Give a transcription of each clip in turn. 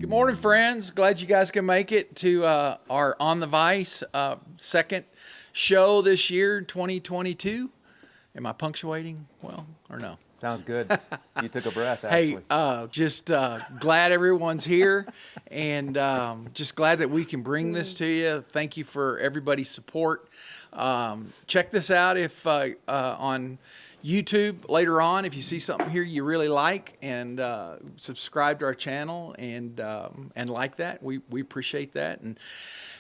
Good morning, friends. Glad you guys can make it to our On The Vise second show this year, 2022. Am I punctuating well or no? Sounds good. You took a breath, actually. Hey, just glad everyone's here and just glad that we can bring this to you. Thank you for everybody's support. Check this out if on YouTube later on, if you see something here you really like, and subscribe to our channel and like that. We appreciate that. And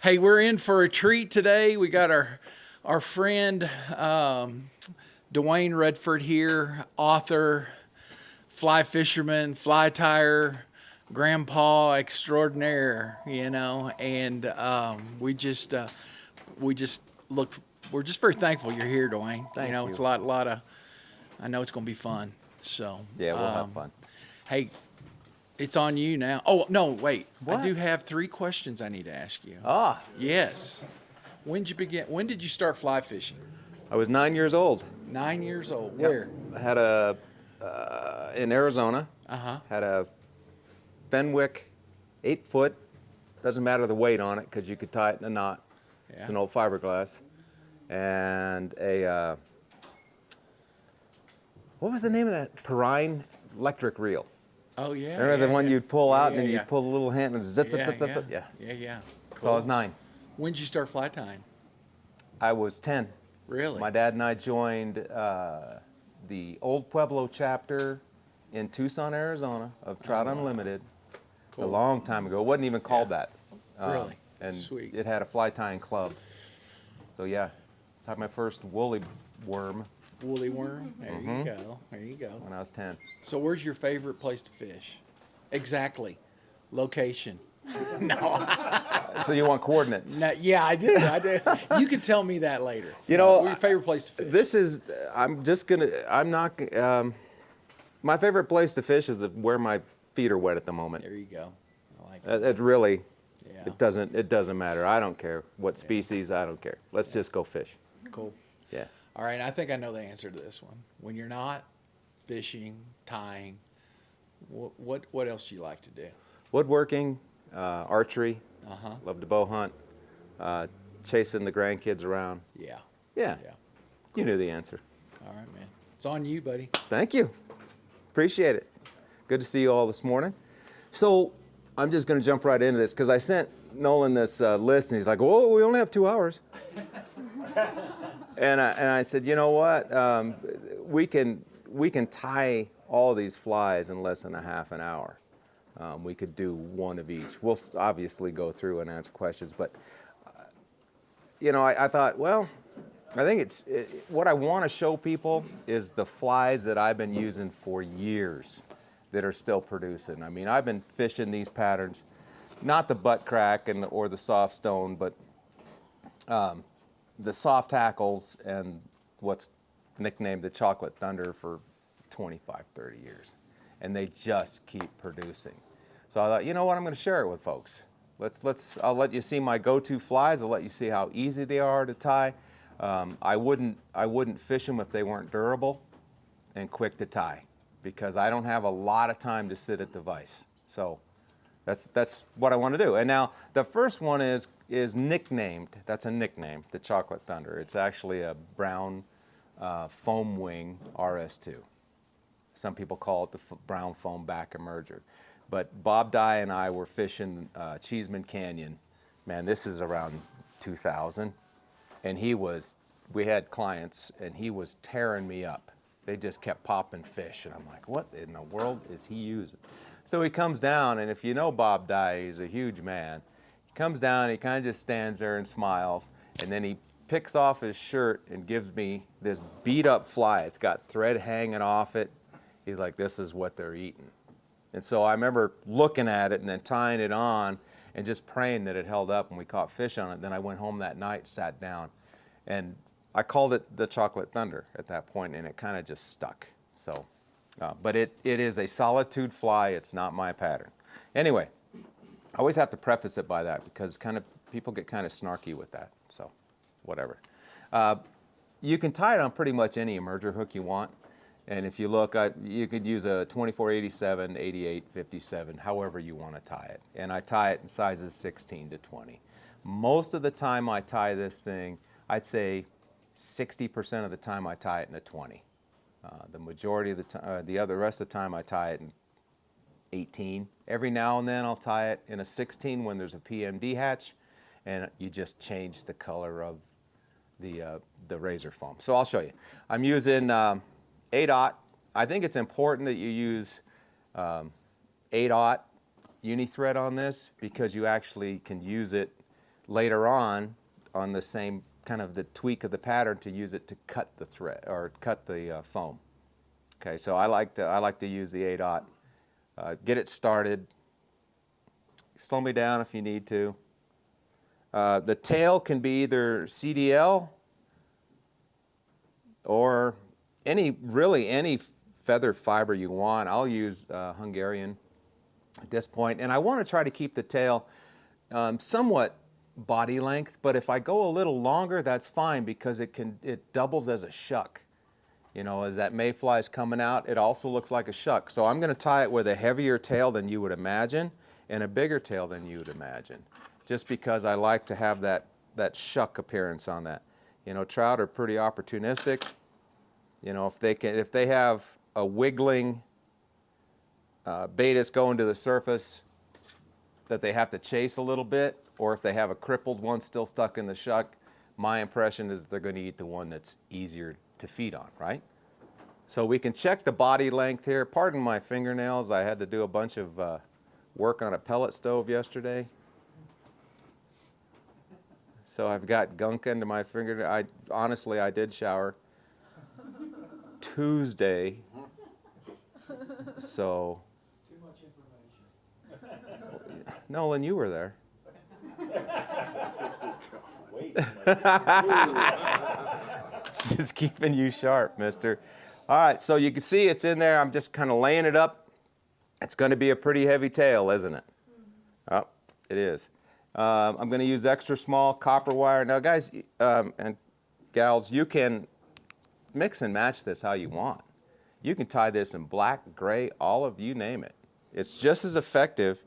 hey, we're in for a treat today. We got our friend Duane Redford here, author, fly fisherman, fly tire, grandpa extraordinaire, you know, and we're just very thankful you're here, Duane. Thank you. It's a lot of, I know it's going to be fun. So Yeah, we'll have fun. Hey, it's on you now. Oh, no, wait. What? I do have 3 questions I need to ask you. Ah, Yes. When did you start fly fishing? I was 9 years old. 9 years old. Yep. Where? I had in Arizona, Uh-huh. had a Fenwick 8-foot, doesn't matter the weight on it because you could tie it in a knot. Yeah. It's an old fiberglass. And what was the name of that? Perrine electric reel. Oh, yeah. Remember the one you'd pull out and then yeah. you'd pull the little hand and zit, zit, zit, zit, zit. Yeah. So I was 9. When did you start fly tying? I was 10. Really? My dad and I joined the Old Pueblo chapter in Tucson, Arizona of Trout Unlimited Cool. a long time ago. It wasn't even called that. Really? And Sweet. it had a fly tying club. So yeah, caught my first woolly worm Woolly worm. There you go. There you go. when I was 10. So where's your favorite place to fish? Exactly. Location. No. So you want coordinates? No, yeah, I did. You can tell me that later. You know, where's your favorite place to fish? This is, my favorite place to fish is where my feet are wet at the moment. There you go. I like that. It really, Yeah. it doesn't matter. I don't care what species, I don't care. Let's just go fish. Cool. Yeah. All right, I think I know the answer to this one. When you're not fishing, tying, what else do you like to do? Woodworking, archery, Uh-huh. love to bow hunt, chasing the grandkids around. Yeah. Yeah, Yeah. you knew the answer. All right, man. It's on you, buddy. Thank you. Appreciate it. Good to see you all this morning. So I'm just going to jump right into this because I sent Nolan this list and he's like, "Whoa, we only have 2 hours." and I said, you know what? We can tie all these flies in less than a half an hour. We could do one of each. We'll obviously go through and answer questions, but I thought, well, I think what I want to show people is the flies that I've been using for years that are still producing. I mean, I've been fishing these patterns, not the Buttcrack or the soft stone, but the soft hackles and what's nicknamed the Chocolate Thunder for 25, 30 years. And they just keep producing. So I thought, you know what, I'm going to share it with folks. I'll let you see my go-to flies. I'll let you see how easy they are to tie. I wouldn't fish them if they weren't durable and quick to tie, because I don't have a lot of time to sit at the vise. So that's what I want to do. And now the first one is nicknamed. That's a nickname, the Chocolate Thunder. It's actually a brown foam wing RS2. Some people call it the brown foam back emerger. But Bob Dye and I were fishing Cheeseman Canyon. Man, this is around 2000. And we had clients, and he was tearing me up. They just kept popping fish. And I'm like, what in the world is he using? So he comes down, and if you know Bob Dye, he's a huge man. He comes down, he kind of just stands there and smiles. And then he picks off his shirt and gives me this beat up fly. It's got thread hanging off it. He's like, this is what they're eating. And so I remember looking at it and then tying it on and just praying that it held up and we caught fish on it. Then I went home that night, sat down, and I called it the Chocolate Thunder at that point, and it kind of just stuck. So, but it is a solitude fly. It's not my pattern. Anyway, I always have to preface it by that because people get kind of snarky with that. So, whatever. You can tie it on pretty much any emerger hook you want. And if you look, you could use a 2487, 88, 57, however you want to tie it. And I tie it in sizes 16 to 20. Most of the time I tie this thing, I'd say 60% of the time I tie it in a 20. The majority of the time, the rest of the time I tie it in 18. Every now and then I'll tie it in a 16 when there's a PMD hatch, and you just change the color of the razor foam. So I'll show you. I'm using 8/0. I think it's important that you use 8/0 uni thread on this because you actually can use it later on the same kind of the tweak of the pattern to use it to cut the thread or cut the foam. Okay, so I like to use the 8/0. Get it started. Slow me down if you need to. The tail can be either CDL or really any feather fiber you want. I'll use Hungarian at this point, and I want to try to keep the tail somewhat body length, but if I go a little longer, that's fine because it doubles as a shuck. You know, as that mayfly is coming out, it also looks like a shuck. So I'm going to tie it with a heavier tail than you would imagine and a bigger tail than you would imagine, just because I like to have that shuck appearance on that. You know, trout are pretty opportunistic. You know, if they have a wiggling Baetis going to the surface that they have to chase a little bit, or if they have a crippled one still stuck in the shuck, my impression is that they're going to eat the one that's easier to feed on, right? So we can check the body length here. Pardon my fingernails. I had to do a bunch of work on a pellet stove yesterday. So I've got gunk under my fingernail. Honestly, I did shower Tuesday. So. Too much information. Nolan, you were there. Wait. Just keeping you sharp, mister. All right, so you can see it's in there. I'm just kind of laying it up. It's going to be a pretty heavy tail, isn't it? Oh, it is. I'm going to use extra small copper wire. Now, guys and gals, you can mix and match this how you want. You can tie this in black, gray, olive, you name it. It's just as effective.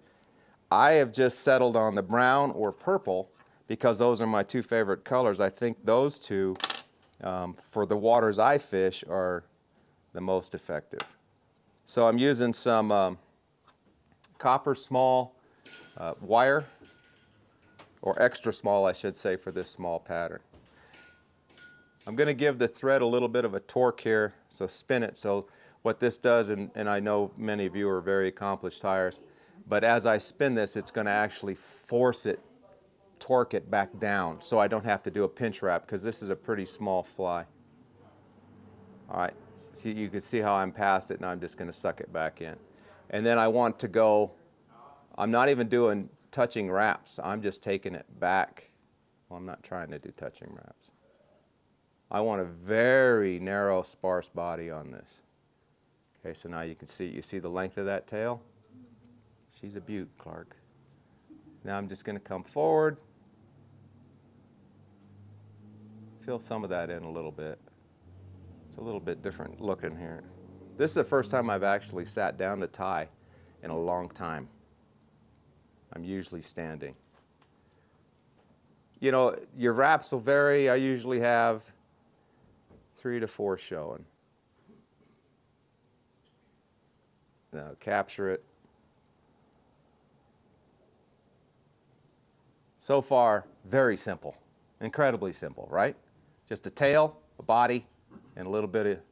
I have just settled on the brown or purple because those are my two favorite colors. I think those two, for the waters I fish, are the most effective. So I'm using some copper small wire, or extra small, I should say, for this small pattern. I'm going to give the thread a little bit of a torque here, so spin it. So what this does, and I know many of you are very accomplished tiers, but as I spin this, it's going to actually force it, torque it back down, so I don't have to do a pinch wrap, because this is a pretty small fly. All right, so you can see how I'm past it, and I'm just going to suck it back in. And then I want to go, I'm not even doing touching wraps, I'm just taking it back. Well, I'm not trying to do touching wraps. I want a very narrow, sparse body on this. Okay, so now you see the length of that tail? She's a beaut, Clark. Now I'm just going to come forward. Fill some of that in a little bit. It's a little bit different looking here. This is the first time I've actually sat down to tie in a long time. I'm usually standing. You know, your wraps will vary. I usually have 3 to 4 showing. Now capture it. So far, very simple, incredibly simple, right? Just a tail, a body, and a little bit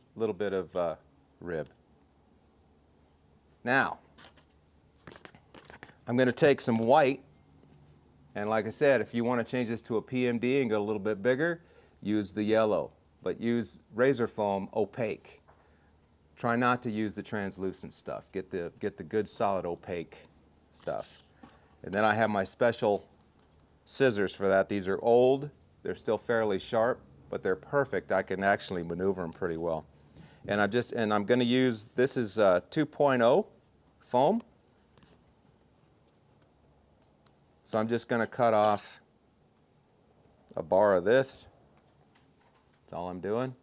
of rib. Now, I'm going to take some white, and like I said, if you want to change this to a PMD and go a little bit bigger, use the yellow, but use razor foam opaque. Try not to use the translucent stuff. Get the good solid opaque stuff. And then I have my special scissors for that. These are old. They're still fairly sharp, but they're perfect. I can actually maneuver them pretty well. And I'm going to use, this is 2.0 foam. So I'm just going to cut off a bar of this. That's all I'm doing.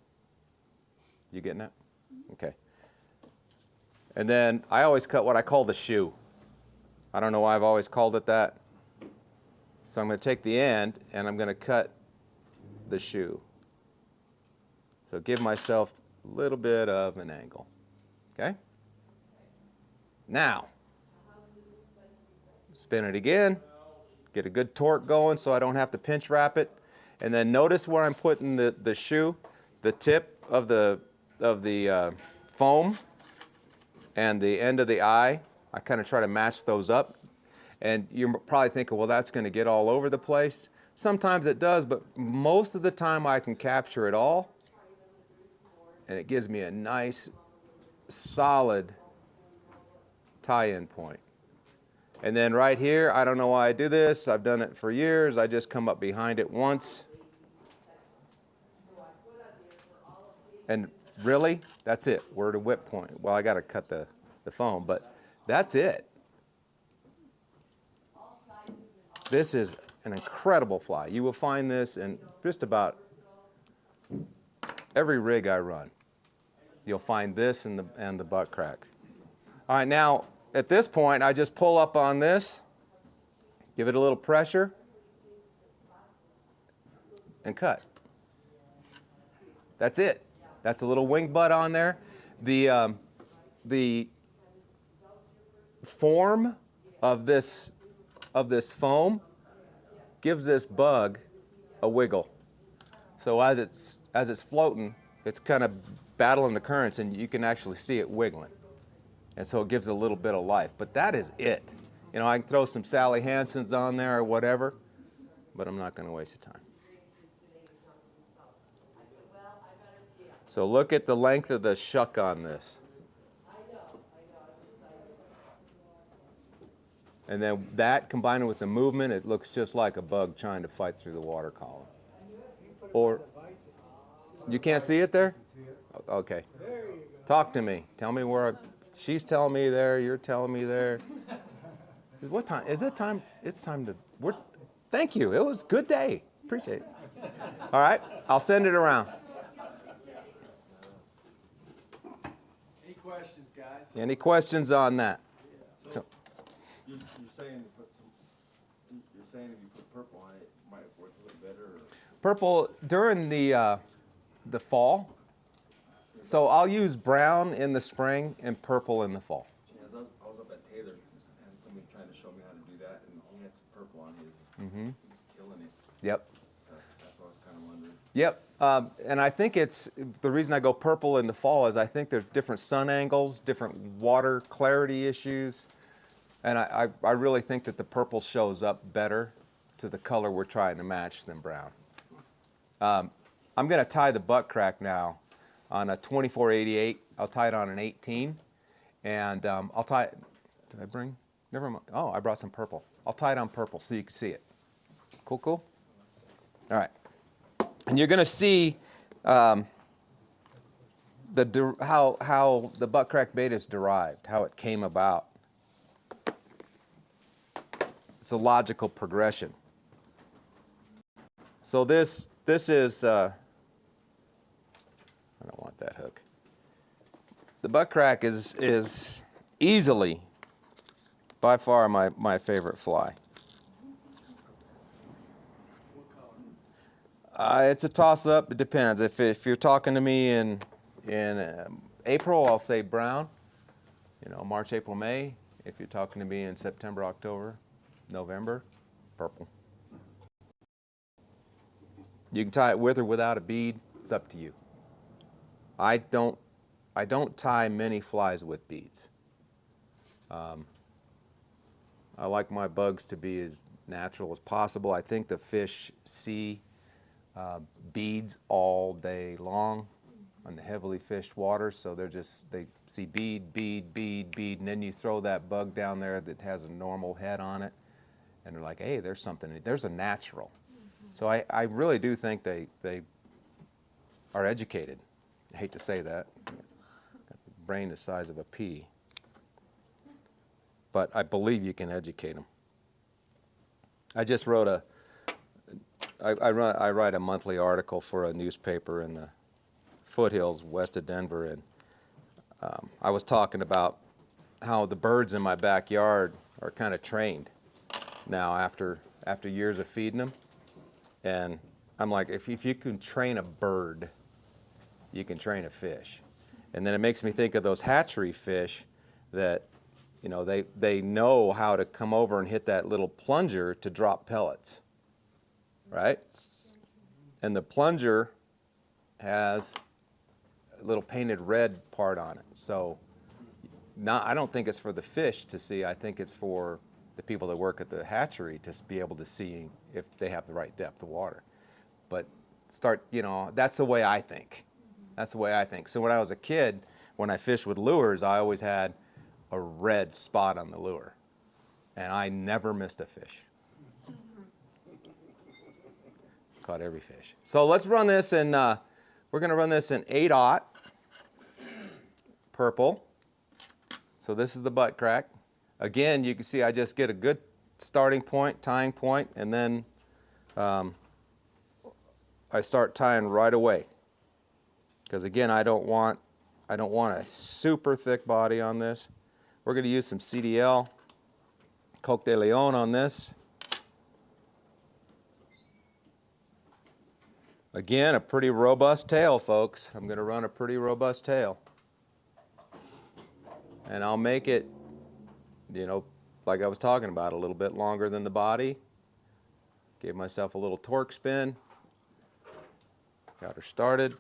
You getting it? Okay. And then I always cut what I call the shoe. I don't know why I've always called it that. So I'm going to take the end and I'm going to cut the shoe. So give myself a little bit of an angle. Okay? Now, spin it again. Get a good torque going so I don't have to pinch wrap it. And then notice where I'm putting the shoe, the tip of the foam and the end of the eye. I kind of try to match those up. And you're probably thinking, well, that's going to get all over the place. Sometimes it does, but most of the time I can capture it all. And it gives me a nice, solid tie-in point. And then right here, I don't know why I do this. I've done it for years. I just come up behind it once. And really, that's it. We're at a whip point. Well, I got to cut the foam, but that's it. This is an incredible fly. You will find this in just about every rig I run. You'll find this and the Buttcrack. All right, now at this point, I just pull up on this, give it a little pressure, and cut. That's it. That's a little wing butt on there. The form of this foam gives this bug a wiggle. So as it's floating, it's kind of battling the currents, and you can actually see it wiggling. And so it gives a little bit of life. But that is it. You know, I can throw some Sally Hansen's on there or whatever, but I'm not going to waste the time. So look at the length of the shuck on this. And then that combined with the movement, it looks just like a bug trying to fight through the water column. Or you can't see it there? Okay. Talk to me. Tell me where she's telling me there, you're telling me there. What time? Is it time? It's time to thank you. It was a good day. Appreciate it. All right. I'll send it around. Any questions, guys? Any questions on that? So, you're saying to put some, you're saying if you put purple on it, it might work a little better? Or? Purple during the fall. So I'll use brown in the spring and purple in the fall. Yeah, I was up at Taylor and somebody trying to show me how to do that, and he had some purple on his. He was killing it. Yep. That's what I was kind of wondering. Yep. And I think it's the reason I go purple in the fall is I think there's different sun angles, different water clarity issues, and I really think that the purple shows up better to the color we're trying to match than brown. I'm going to tie the Buttcrack now on a 2488. I'll tie it on an 18, and I'll tie it. Did I bring? Never mind. Oh, I brought some purple. I'll tie it on purple so you can see it. Cool, cool. All right, and you're going to see how the Buttcrack Baetis derived, how it came about. It's a logical progression. So this is. I don't want that hook. The Buttcrack is easily, by far, my favorite fly. It's a toss-up. It depends. If you're talking to me in April, I'll say brown. You know, March, April, May. If you're talking to me in September, October, November, purple. You can tie it with or without a bead. It's up to you. I don't tie many flies with beads. I like my bugs to be as natural as possible. I think the fish see beads all day long on the heavily fished water, so they see bead, bead, bead, bead, and then you throw that bug down there that has a normal head on it, and they're like, hey, there's something, there's a natural. So I really do think they are educated. I hate to say that. Got the brain the size of a pea. But I believe you can educate them. I just wrote I write a monthly article for a newspaper in the foothills west of Denver, and I was talking about how the birds in my backyard are kind of trained now after years of feeding them. And I'm like, if you can train a bird, you can train a fish. And then it makes me think of those hatchery fish that, you know, they know how to come over and hit that little plunger to drop pellets, right? And the plunger has a little painted red part on it. So I don't think it's for the fish to see. I think it's for the people that work at the hatchery to be able to see if they have the right depth of water. But you know, that's the way I think. That's the way I think. So when I was a kid, when I fished with lures, I always had a red spot on the lure. And I never missed a fish. Caught every fish. So let's run this in, we're going to run this in 8/0 purple. So this is the butt crack. Again, you can see I just get a good starting point, tying point, and then I start tying right away. Because again, I don't want a super thick body on this. We're going to use some CDL, Coke de Leon on this. Again, a pretty robust tail, folks. I'm going to run a pretty robust tail. And I'll make it, you know, like I was talking about, a little bit longer than the body. Gave myself a little torque spin. Got her started.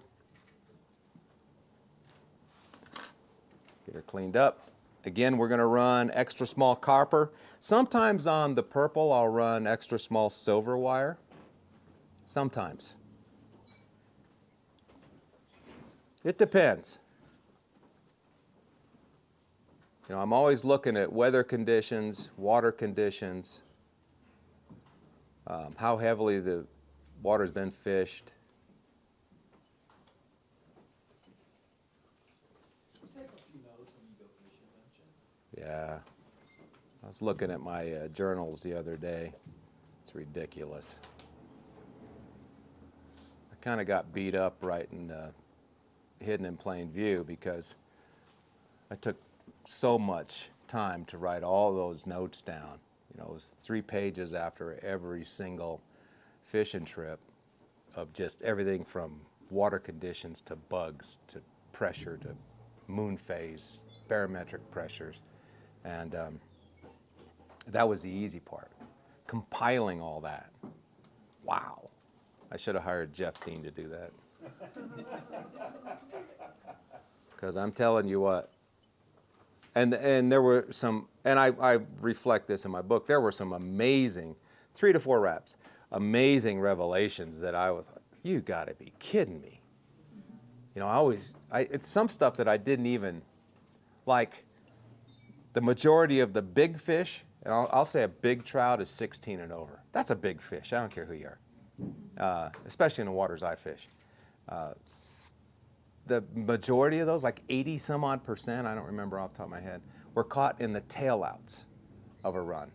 Get her cleaned up. Again, we're going to run extra small copper. Sometimes on the purple, I'll run extra small silver wire. Sometimes. It depends. You know, I'm always looking at weather conditions, water conditions, how heavily the water's been fished. You take a few notes when you go fishing, don't you? Yeah. I was looking at my journals the other day. It's ridiculous. I kind of got beat up right in hidden in plain view because I took so much time to write all those notes down. You know, it was 3 pages after every single fishing trip of just everything from water conditions to bugs to pressure to moon phase, barometric pressures. And that was the easy part, compiling all that. Wow. I should have hired Jeff Dean to do that. Because I'm telling you what, and there were some, and I reflect this in my book, there were some amazing, 3 to 4 reps, amazing revelations that I was like, you gotta be kidding me. You know, it's some stuff that I didn't even, like the majority of the big fish, and I'll say a big trout is 16 and over. That's a big fish, I don't care who you are, especially in the waters I fish. The majority of those, like 80 some odd percent, I don't remember off the top of my head, were caught in the tailouts of a run.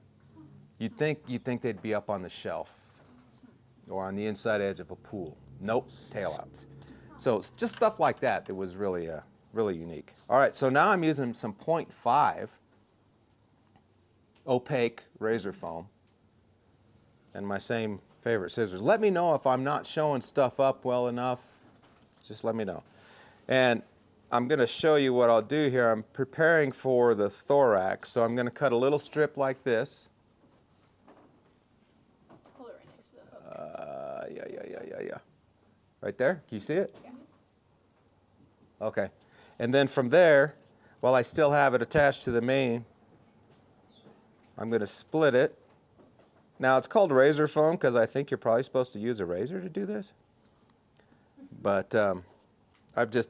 You'd think they'd be up on the shelf or on the inside edge of a pool. Nope, tailouts. So it's just stuff like that that was really, really unique. All right, so now I'm using some 0.5 opaque razor foam and my same favorite scissors. Let me know if I'm not showing stuff up well enough. Just let me know. And I'm going to show you what I'll do here. I'm preparing for the thorax, so I'm going to cut a little strip like this. Hold it right next to the hook. Yeah. Right there? Can you see it? Yeah. Okay. And then from there, while I still have it attached to the main, I'm going to split it. Now, it's called razor foam because I think you're probably supposed to use a razor to do this. But I've just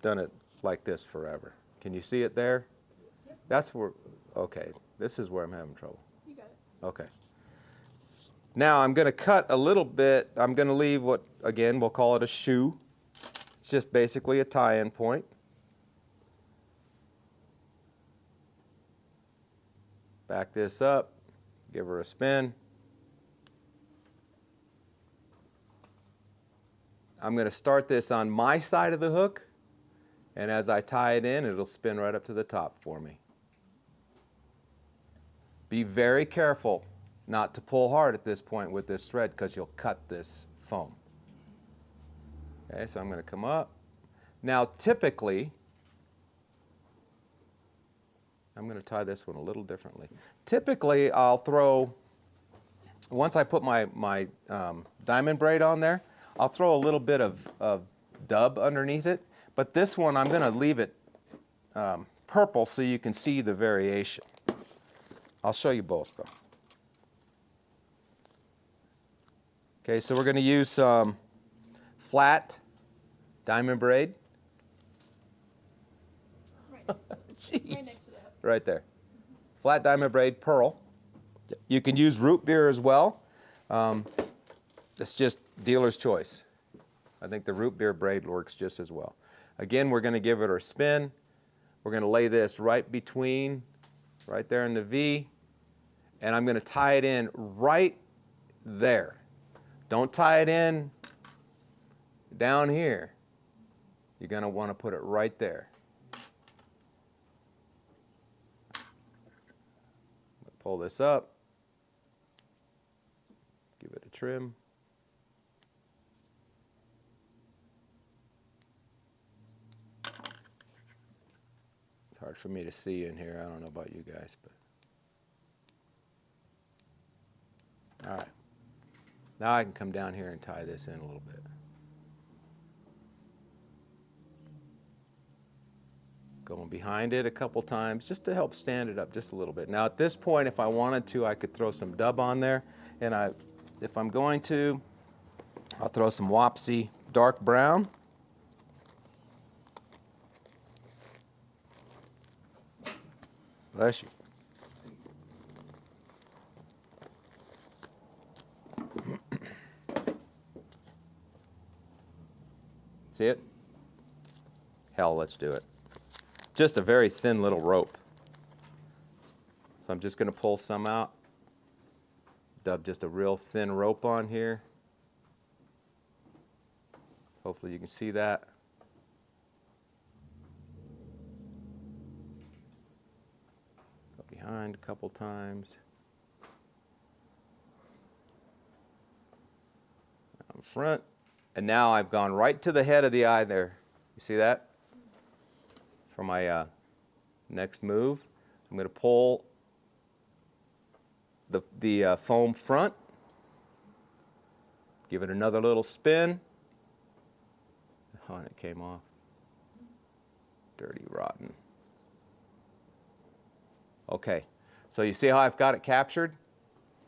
done it like this forever. Can you see it there? Yep. That's where, okay, this is where I'm having trouble. You got it. Okay. Now I'm going to cut a little bit. I'm going to leave what, again, we'll call it a shoe. It's just basically a tie-in point. Back this up, give her a spin. I'm going to start this on my side of the hook, and as I tie it in, it'll spin right up to the top for me. Be very careful not to pull hard at this point with this thread because you'll cut this foam. Okay, so I'm going to come up. Now typically, I'm going to tie this one a little differently. Typically, I'll throw, once I put my diamond braid on there, I'll throw a little bit of dub underneath it. But this one, I'm going to leave it purple so you can see the variation. I'll show you both, though. Okay, so we're going to use some flat diamond braid. Right next to it. Right next to the hook. Right there. Flat diamond braid, pearl. You can use root beer as well. It's just dealer's choice. I think the root beer braid works just as well. Again, we're going to give it our spin. We're going to lay this right between, right there in the V, and I'm going to tie it in right there. Don't tie it in down here. You're going to want to put it right there. Pull this up. Give it a trim. It's hard for me to see in here. I don't know about you guys, but all right. Now I can come down here and tie this in a little bit. Going behind it a couple times just to help stand it up just a little bit. Now at this point, if I wanted to, I could throw some dub on there. And if I'm going to, I'll throw some Wapsi dark brown. Bless you. See it? Hell, let's do it. Just a very thin little rope. So I'm just going to pull some out. Dub just a real thin rope on here. Hopefully you can see that. Go behind a couple times. Down front. And now I've gone right to the head of the eye there. You see that? For my next move, I'm going to pull the foam front, give it another little spin. Oh, and it came off. Dirty, rotten. Okay, so you see how I've got it captured?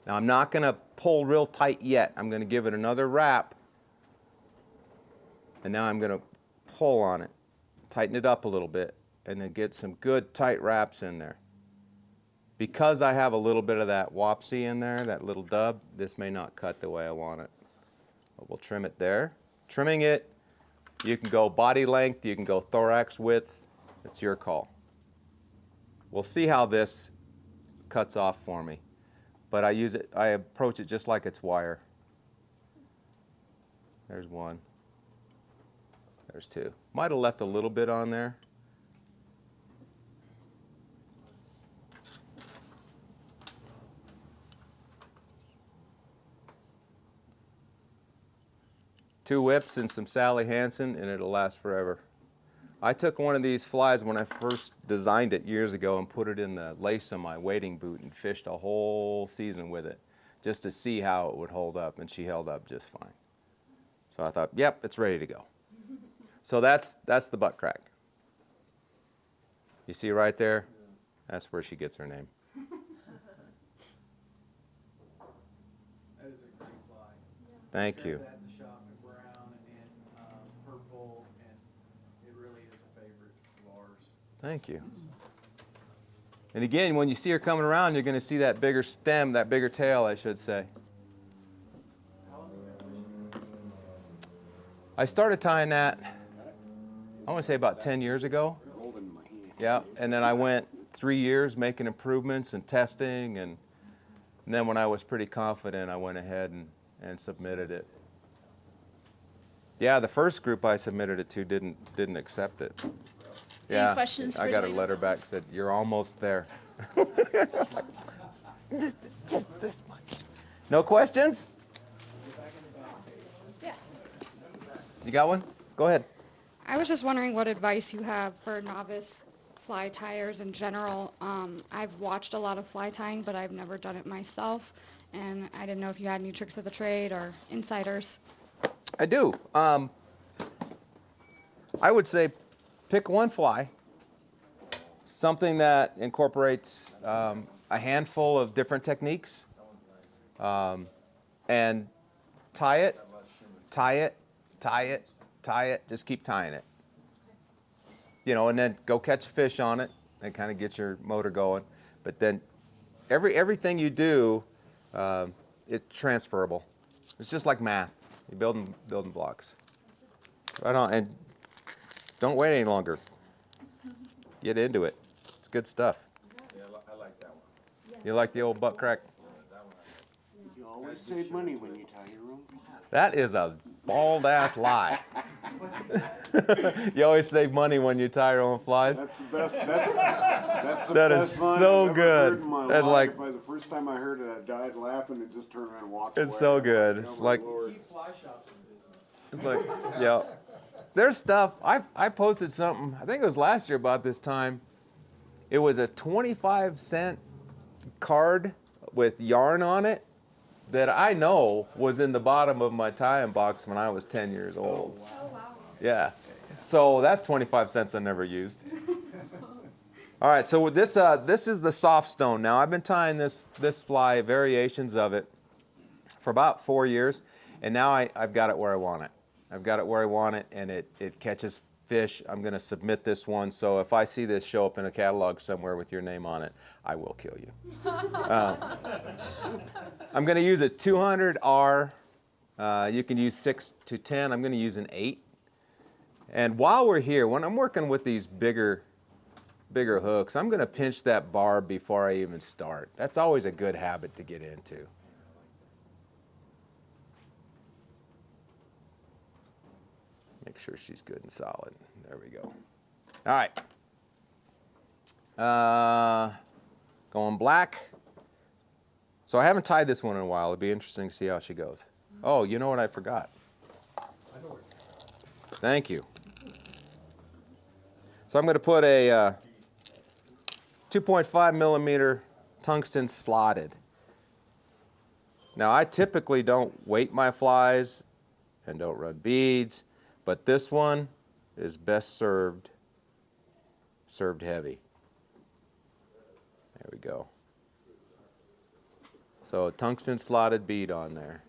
Now I'm not going to pull real tight yet. I'm going to give it another wrap. And now I'm going to pull on it, tighten it up a little bit, and then get some good tight wraps in there. Because I have a little bit of that Wapsi in there, that little dub, this may not cut the way I want it. But we'll trim it there. Trimming it, you can go body length, you can go thorax width. It's your call. We'll see how this cuts off for me. But I approach it just like it's wire. There's one. There's two. Might have left a little bit on there. Two whips and some Sally Hansen, and it'll last forever. I took one of these flies when I first designed it years ago and put it in the lace of my wading boot and fished a whole season with it just to see how it would hold up, and she held up just fine. So I thought, yep, it's ready to go. So that's the butt crack. You see right there? That's where she gets her name. That is a great fly. Thank Got you. that in the shop in brown and purple, and it really is a favorite of ours. Thank you. And again, when you see her coming around, you're going to see that bigger stem, that bigger tail, I should say. How long have you been fishing? I started tying that, I want to say about 10 years ago. Yeah, and then I went 3 years making improvements and testing, and then when I was pretty confident, I went ahead and submitted it. Yeah, the first group I submitted it to didn't accept it. Yeah, questions I for got a Duane? letter back that said, "You're almost there." Just this much. No questions? Yeah. You got one? Go ahead. I was just wondering what advice you have for novice fly tyers in general. I've watched a lot of fly tying, but I've never done it myself, and I didn't know if you had any tricks of the trade or insiders. I do. I would say pick one fly, something that incorporates a handful of different techniques, and tie it, tie it, tie it, tie it, just keep tying it. You know, and then go catch a fish on it and kind of get your motor going. But then everything you do, it's transferable. It's just like math. You're building blocks. Right on, and don't wait any longer. Get into it. It's good stuff. Yeah, I like that one. You like the old Buttcrack? You always save money when you tie your own fly. That is a bald-ass lie. You always save money when you tie your own flies. That's the best. That's the That is best line so I've ever good. heard in my That's life. like- By the first time I heard it, I died laughing and just turned around and walked It's away. so I'm good. oh It's my like- Lord. Keep fly shops in business. It's like, yeah. There's stuff, I posted something, I think it was last year about this time. It was a 25-cent card with yarn on it that I know was in the bottom of my tie-in box when I was 10 years old. Oh, wow. Yeah. So that's 25 cents I never used. All right, so this is the soft stone. Now I've been tying this fly, variations of it, for about 4 years, and now I've got it where I want it. I've got it where I want it, and it catches fish. I'm going to submit this one, so if I see this show up in a catalog somewhere with your name on it, I will kill you. I'm going to use a 200R. You can use 6 to 10. I'm going to use an 8. And while we're here, when I'm working with these bigger hooks, I'm going to pinch that barb before I even start. That's always a good habit to get into. Make sure she's good and solid. There we go. All right. Going black. So I haven't tied this one in a while. It'd be interesting to see how she goes. Oh, you know what I forgot? Thank you. So I'm going to put a 2.5 millimeter tungsten slotted. Now I typically don't weight my flies and don't run beads, but this one is best served heavy. There we go. So a tungsten slotted bead on there.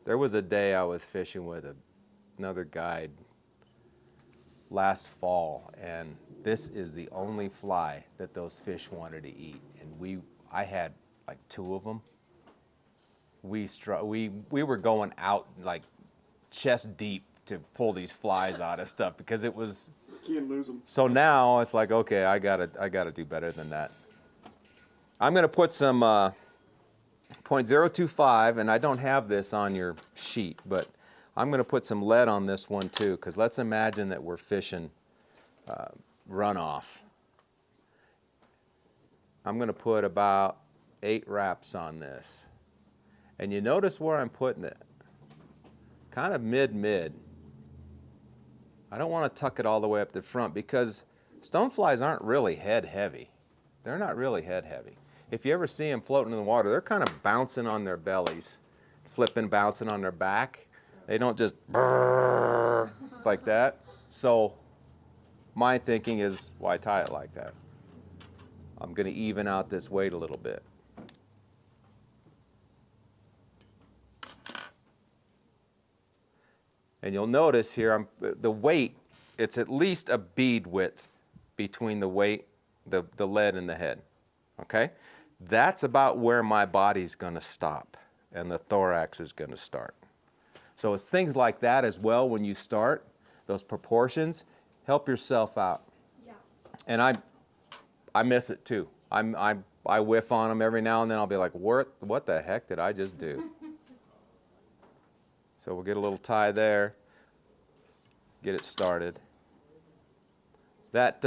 There was a day I was fishing with another guide last fall, and this is the only fly that those fish wanted to eat. And I had like 2 of them. We were going out like chest deep to pull these flies out of stuff because it was. Can't lose them. So now it's like, okay, I gotta do better than that. I'm gonna put some .025, and I don't have this on your sheet, but I'm gonna put some lead on this one too, because let's imagine that we're fishing runoff. I'm gonna put about 8 wraps on this. And you notice where I'm putting it. Kind of mid. I don't want to tuck it all the way up the front because stoneflies aren't really head heavy. They're not really head heavy. If you ever see them floating in the water, they're kind of bouncing on their bellies, flipping, bouncing on their back. They don't just brrr like that. So my thinking is, why tie it like that? I'm going to even out this weight a little bit. And you'll notice here, the weight, it's at least a bead width between the weight, the lead and the head, okay? That's about where my body's gonna stop and the thorax is gonna start. So it's things like that as well when you start, those proportions, help yourself out. Yeah. And I miss it too. I whiff on them every now and then. I'll be like, what the heck did I just do? So we'll get a little tie there, get it started. That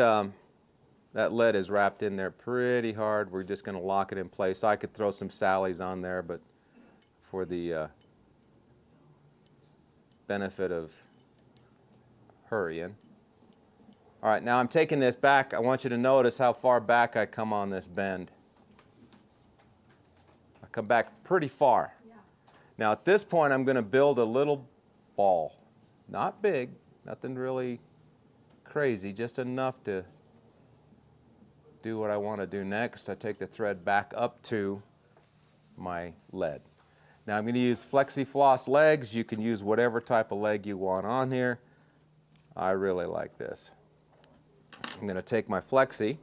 that lead is wrapped in there pretty hard. We're just going to lock it in place. I could throw some Sallies on there, but for the benefit of hurrying. All right, now I'm taking this back. I want you to notice how far back I come on this bend. I come back pretty far. Yeah. Now at this point, I'm going to build a little ball. Not big, nothing really crazy, just enough to do what I want to do next. I take the thread back up to my lead. Now I'm going to use Flexi Floss legs. You can use whatever type of leg you want on here. I really like this. I'm going to take my Flexi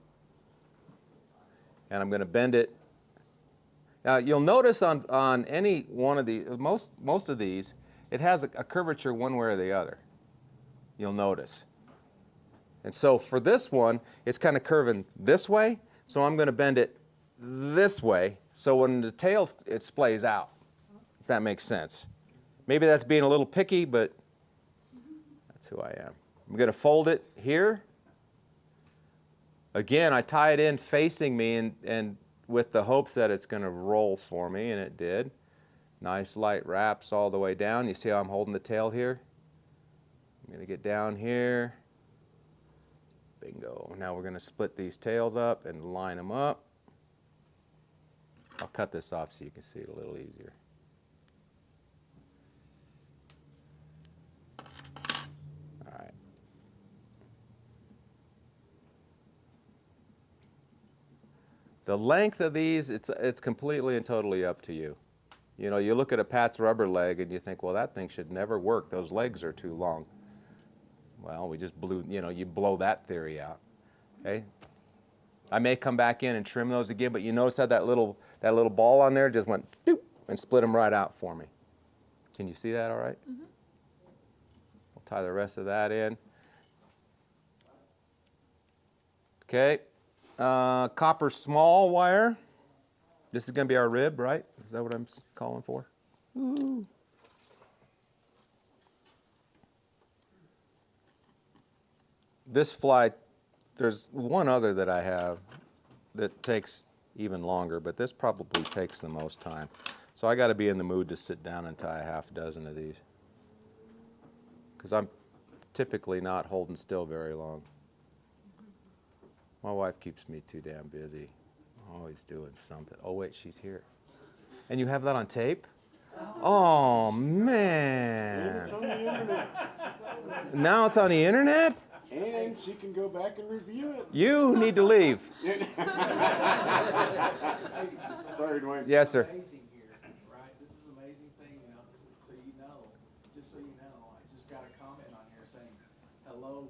and I'm going to bend it. Now you'll notice on any one of the, most of these, it has a curvature one way or the other. You'll notice. And so for this one, it's kind of curving this way, so I'm going to bend it this way, so when the tail, it splays out, if that makes sense. Maybe that's being a little picky, but that's who I am. I'm going to fold it here. Again, I tie it in facing me and with the hopes that it's going to roll for me, and it did. Nice light wraps all the way down. You see how I'm holding the tail here? I'm going to get down here. Bingo. Now we're going to split these tails up and line them up. I'll cut this off so you can see it a little easier. All right. The length of these, it's completely and totally up to you. You know, you look at a Pat's rubber leg and you think, well, that thing should never work. Those legs are too long. Well, we just blew, you know, you blow that theory out. Okay? I may come back in and trim those again, but you notice how that little ball on there just went doop and split them right out for me. Can you see that all right? Mm-hmm. We'll tie the rest of that in. Okay. Copper small wire. This is going to be our rib, right? Is that what I'm calling for? Ooh. This fly, there's one other that I have that takes even longer, but this probably takes the most time. So I got to be in the mood to sit down and tie a half dozen of these, because I'm typically not holding still very long. My wife keeps me too damn busy. Always doing something. Oh wait, she's here. And you have that on tape? Oh man. It's on the internet. Now it's on the internet? And she can go back and review it. You need to leave. Sorry, Duane. Yes, sir. Amazing here, right? This is an amazing thing, you know, just so you know, I just got a comment on here saying, hello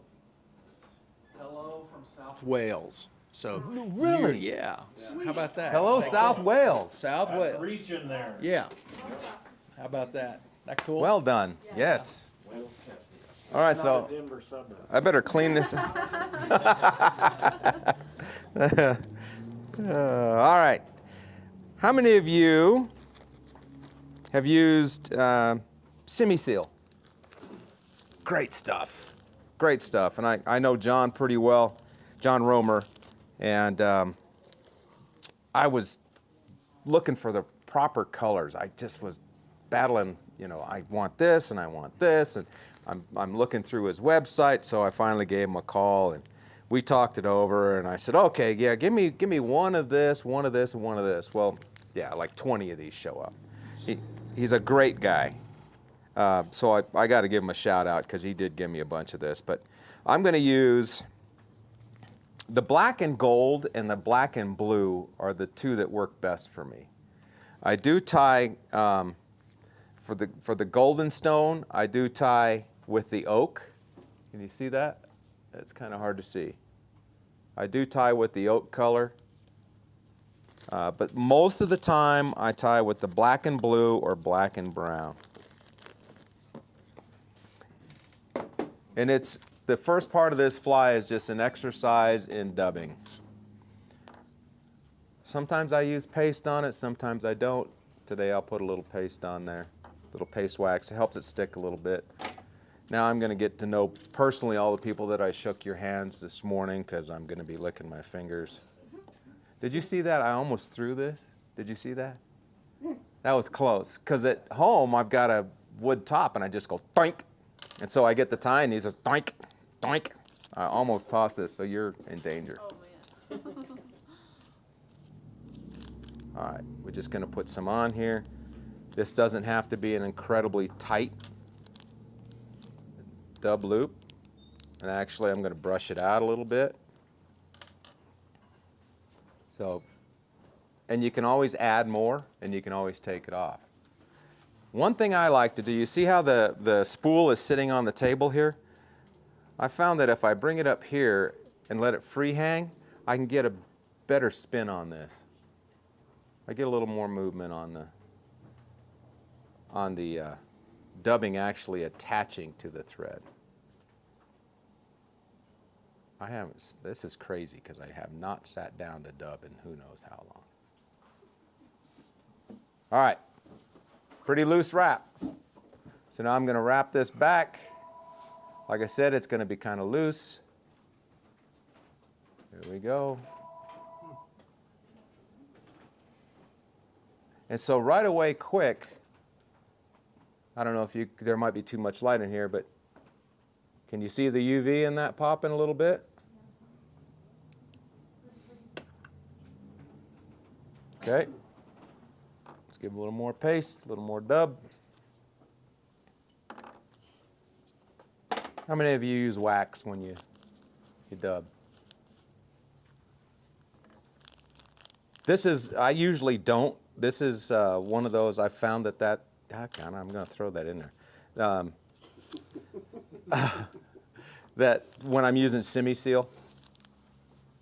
from South Wales. So Really? yeah. How about that? Hello, South Wales. South Wales. Region there. Yeah. How about that? That cool? Well done. Yes. All right, so Denver suburb. I better clean this up. All right. How many of you have used Simi seal? Great stuff. Great stuff. And I know John pretty well, John Romer. And I was looking for the proper colors. I just was battling, you know, I want this and I want this. And I'm looking through his website, so I finally gave him a call. And we talked it over. And I said, okay, yeah, give me one of this, and one of this. Well, yeah, like 20 of these show up. He's a great guy. So I got to give him a shout out because he did give me a bunch of this. But I'm going to use the black and gold and the black and blue are the two that work best for me. I do tie, for the golden stone, I do tie with the oak. Can you see that? It's kind of hard to see. I do tie with the oak color. But most of the time I tie with the black and blue or black and brown. And the first part of this fly is just an exercise in dubbing. Sometimes I use paste on it, sometimes I don't. Today I'll put a little paste on there, little paste wax. It helps it stick a little bit. Now I'm going to get to know personally all the people that I shook your hands this morning because I'm going to be licking my fingers. Did you see that? I almost threw this. Did you see that? That was close. Because at home I've got a wood top and I just go doink. And so I get the tie and he says doink, doink. I almost tossed this, so you're in danger. Oh, man. All right, we're just going to put some on here. This doesn't have to be an incredibly tight dub loop. And actually, I'm going to brush it out a little bit. So, and you can always add more, and you can always take it off. One thing I like to do, you see how the spool is sitting on the table here? I found that if I bring it up here and let it free hang, I can get a better spin on this. I get a little more movement on the dubbing actually attaching to the thread. This is crazy because I have not sat down to dub in who knows how long. All right, pretty loose wrap. So now I'm going to wrap this back. Like I said, it's going to be kind of loose. There we go. And so right away, quick, I don't know if there might be too much light in here, but can you see the UV in that popping a little bit? Okay. Let's give a little more paste, a little more dub. How many of you use wax when you dub? This is, I usually don't. This is one of those, I found that I'm going to throw that in there. That when I'm using Simi seal,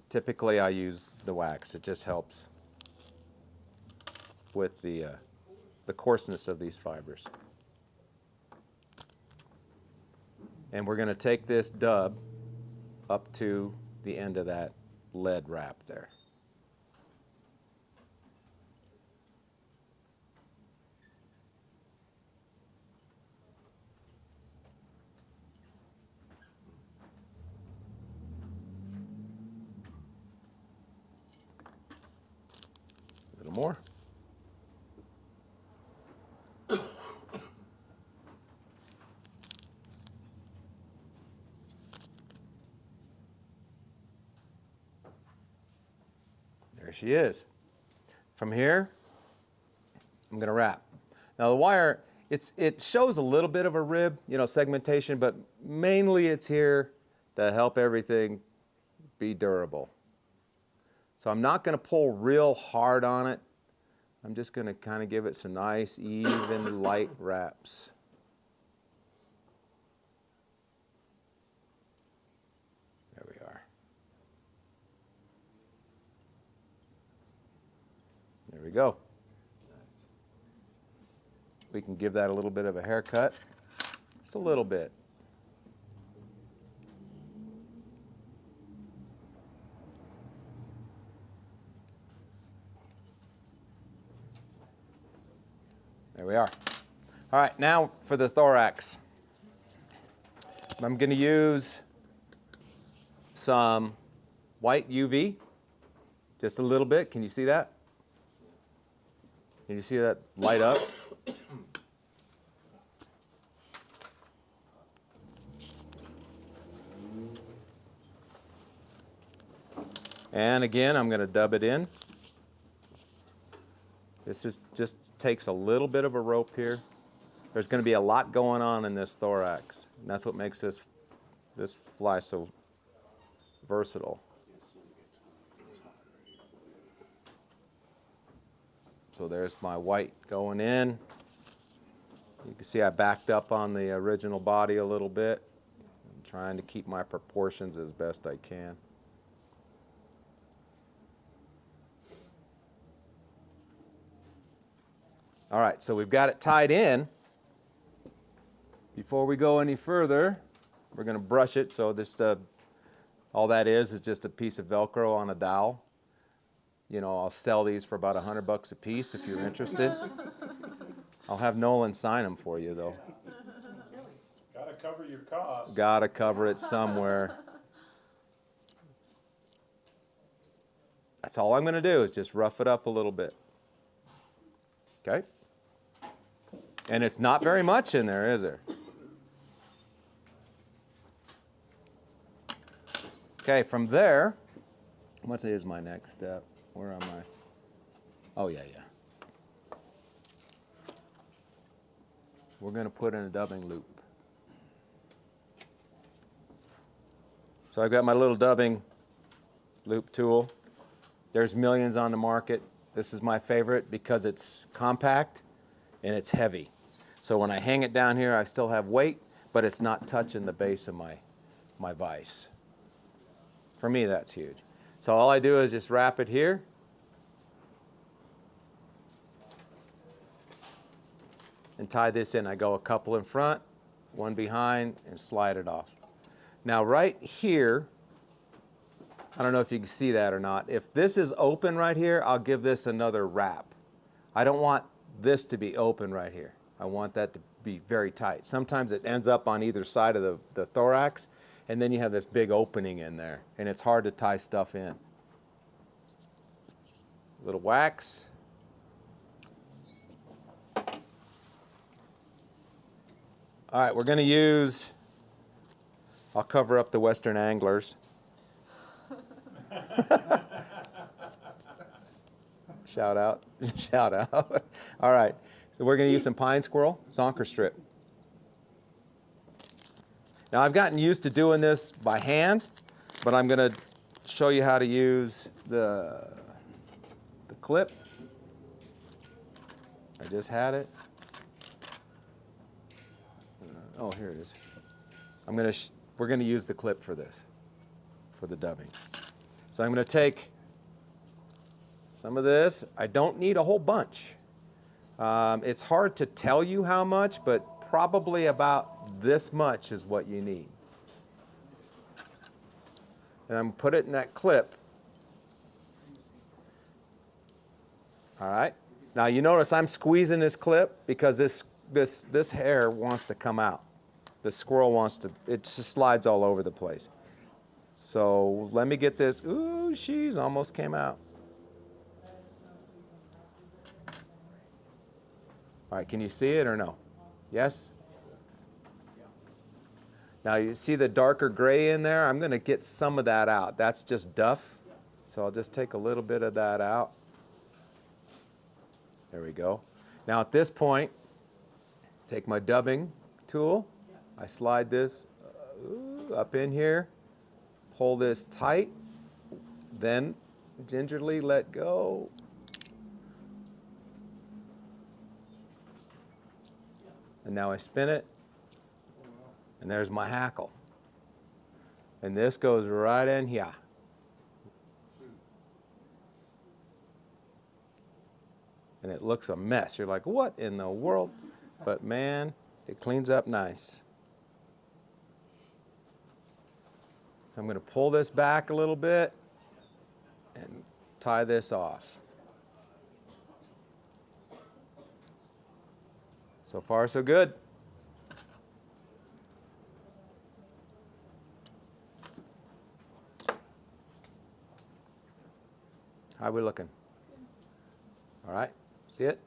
typically I use the wax. It just helps with the coarseness of these fibers. And we're going to take this dub up to the end of that lead wrap there. A little more. There she is. From here, I'm going to wrap. Now the wire, it shows a little bit of a rib, segmentation, but mainly it's here to help everything be durable. So I'm not going to pull real hard on it. I'm just going to kind of give it some nice, even, light wraps. There we are. There we go. We can give that a little bit of a haircut. Just a little bit. There we are. All right, now for the thorax. I'm going to use some white UV, just a little bit. Can you see that? Can you see that light up? And again, I'm going to dub it in. This is just takes a little bit of a rope here. There's going to be a lot going on in this thorax, and that's what makes this fly so versatile. So there's my white going in. You can see I backed up on the original body a little bit. I'm trying to keep my proportions as best I can. All right, so we've got it tied in. Before we go any further, we're going to brush it. So this, all that is just a piece of Velcro on a dowel. I'll sell these for about $100 a piece if you're interested. I'll have Nolan sign them for you, though. Got a cover your costs. Gotta cover it somewhere. That's all I'm gonna do is just rough it up a little bit. Okay? And it's not very much in there, is there? Okay, from there, what is my next step? Where am I? Oh, yeah. We're going to put in a dubbing loop. So I've got my little dubbing loop tool. There's millions on the market. This is my favorite because it's compact and it's heavy. So when I hang it down here, I still have weight, but it's not touching the base of my vise. For me, that's huge. So all I do is just wrap it here. And tie this in. I go a couple in front, one behind, and slide it off. Now right here, I don't know if you can see that or not. If this is open right here, I'll give this another wrap. I don't want this to be open right here. I want that to be very tight. Sometimes it ends up on either side of the thorax, and then you have this big opening in there, and it's hard to tie stuff in. A little wax. All right, we're going to use, I'll cover up the Western Anglers. Shout out, shout out. All right, so we're going to use some pine squirrel zonker strip. Now I've gotten used to doing this by hand, but I'm going to show you how to use the clip. I just had it. Oh, here it is. We're going to use the clip for this, for the dubbing. So I'm going to take some of this. I don't need a whole bunch. It's hard to tell you how much, but probably about this much is what you need. And I'm going to put it in that clip. All right. Now you notice I'm squeezing this clip because this hair wants to come out. The squirrel wants to, it just slides all over the place. So let me get this. Ooh, she's almost came out. All right, can you see it or no? Yes? Now you see the darker gray in there? I'm going to get some of that out. That's just duff. So I'll just take a little bit of that out. There we go. Now at this point, take my dubbing tool. I slide this up in here, pull this tight, then gingerly let go. And now I spin it, and there's my hackle. And this goes right in here. And it looks a mess. You're like, what in the world? But man, it cleans up nice. So I'm going to pull this back a little bit and tie this off. So far, so good. How are we looking? All right, see it?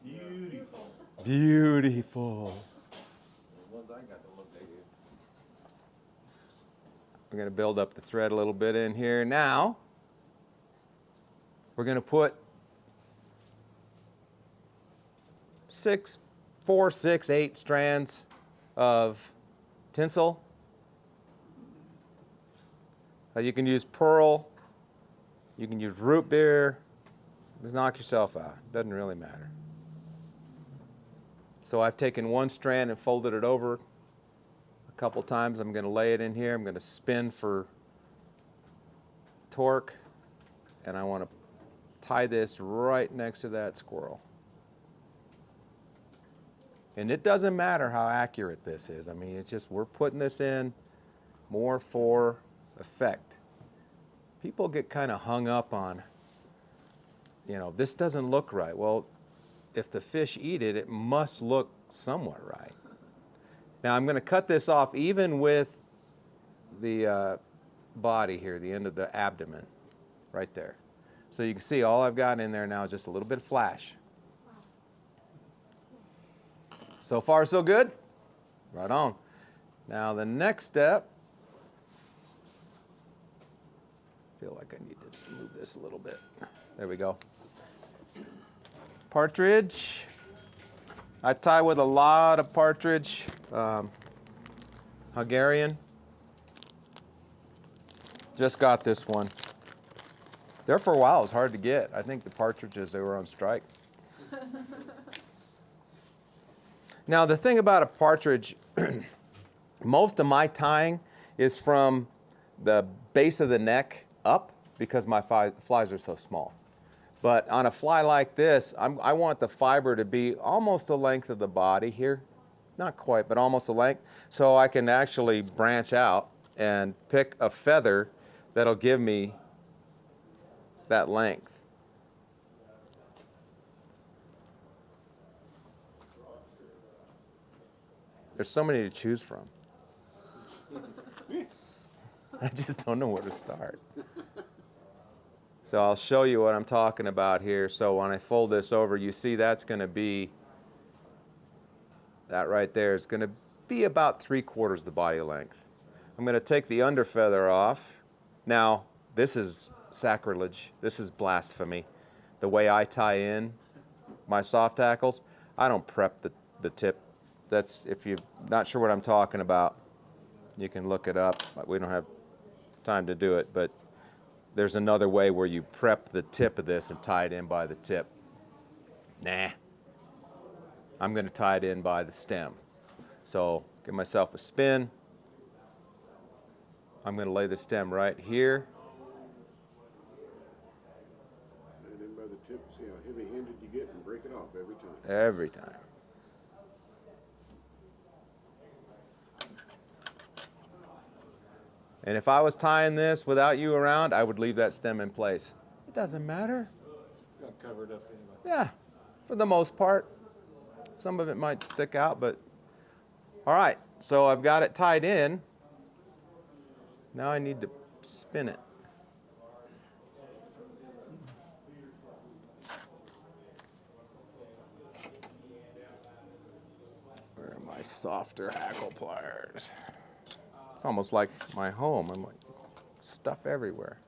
Beautiful. Beautiful. The ones I got don't look that good. We're going to build up the thread a little bit in here. Now, we're going to put 4, 6, 8 strands of tinsel. You can use pearl. You can use root beer. Just knock yourself out. Doesn't really matter. So I've taken one strand and folded it over a couple times. I'm going to lay it in here. I'm going to spin for torque. And I want to tie this right next to that squirrel. And it doesn't matter how accurate this is. I mean, it's just we're putting this in more for effect. People get kind of hung up on, you know, this doesn't look right. Well, if the fish eat it, it must look somewhat right. Now I'm going to cut this off even with the body here, the end of the abdomen, right there. So you can see all I've got in there now is just a little bit of flash. So far, so good? Right on. Now the next step, I feel like I need to move this a little bit. There we go. Partridge. I tie with a lot of partridge. Hungarian. Just got this one. There for a while, it was hard to get. I think the partridges, they were on strike. Now, the thing about a partridge, most of my tying is from the base of the neck up because my flies are so small. But on a fly like this, I want the fiber to be almost the length of the body here. Not quite, but almost the length. So I can actually branch out and pick a feather that'll give me that length. There's so many to choose from. I just don't know where to start. So I'll show you what I'm talking about here. So when I fold this over, you see that's going to be, that right there is going to be about 3/4 the body length. I'm going to take the under feather off. Now, this is sacrilege. This is blasphemy. The way I tie in my soft tackles, I don't prep the tip. That's, if you're not sure what I'm talking about, you can look it up. We don't have time to do it, but there's another way where you prep the tip of this and tie it in by the tip. Nah. I'm going to tie it in by the stem. So give myself a spin. I'm going to lay the stem right here. And then by the tip, see how heavy-handed you get and break it off every time. Every time. And if I was tying this without you around, I would leave that stem in place. It doesn't matter. Got covered up anyway. Yeah, for the most part. Some of it might stick out, but all right. So I've got it tied in. Now I need to spin it. Where are my softer hackle pliers? It's almost like my home. I'm like, stuff everywhere.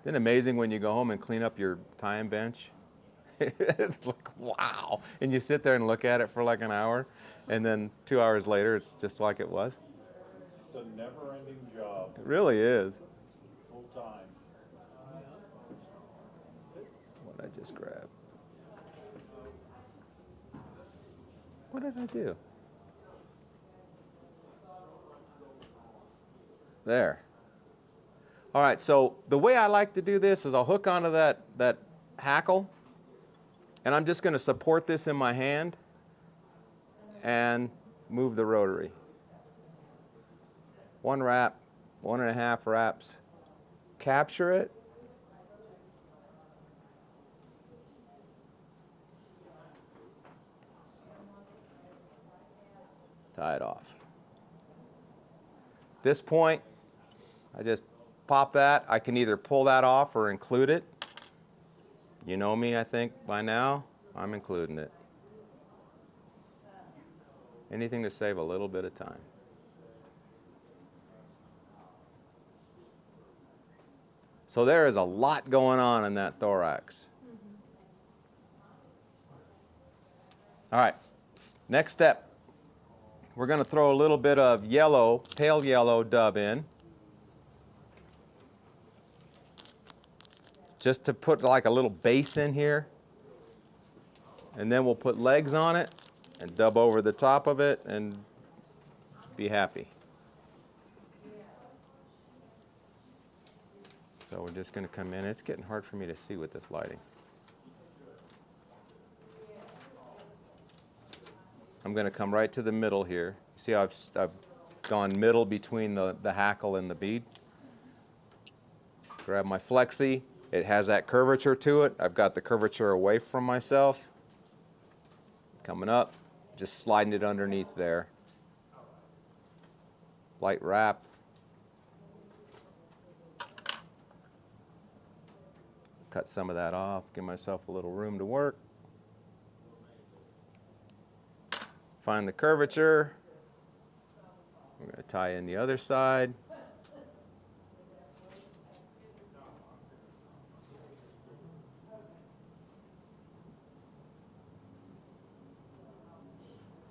Isn't it amazing when you go home and clean up your tying bench? It's like, wow. And you sit there and look at it for like an hour, and then 2 hours later, it's just like it was. It's a never-ending job, It really is. full-time. What did I just grab? What did I do? There. All right, so the way I like to do this is I'll hook onto that hackle, and I'm just going to support this in my hand and move the rotary. 1 wrap, 1.5 wraps. Capture it. Tie it off. This point, I just pop that. I can either pull that off or include it. You know me, I think, by now. I'm including it. Anything to save a little bit of time. So there is a lot going on in that thorax. All right, next step. We're going to throw a little bit of yellow, pale yellow dub in. Just to put like a little base in here. And then we'll put legs on it and dub over the top of it and be happy. So we're just going to come in. It's getting hard for me to see with this lighting. I'm going to come right to the middle here. See how I've gone middle between the hackle and the bead? Grab my Flexi. It has that curvature to it. I've got the curvature away from myself. Coming up, just sliding it underneath there. light wrap. Cut some of that off, give myself a little room to work. Find the curvature. We're going to tie in the other side.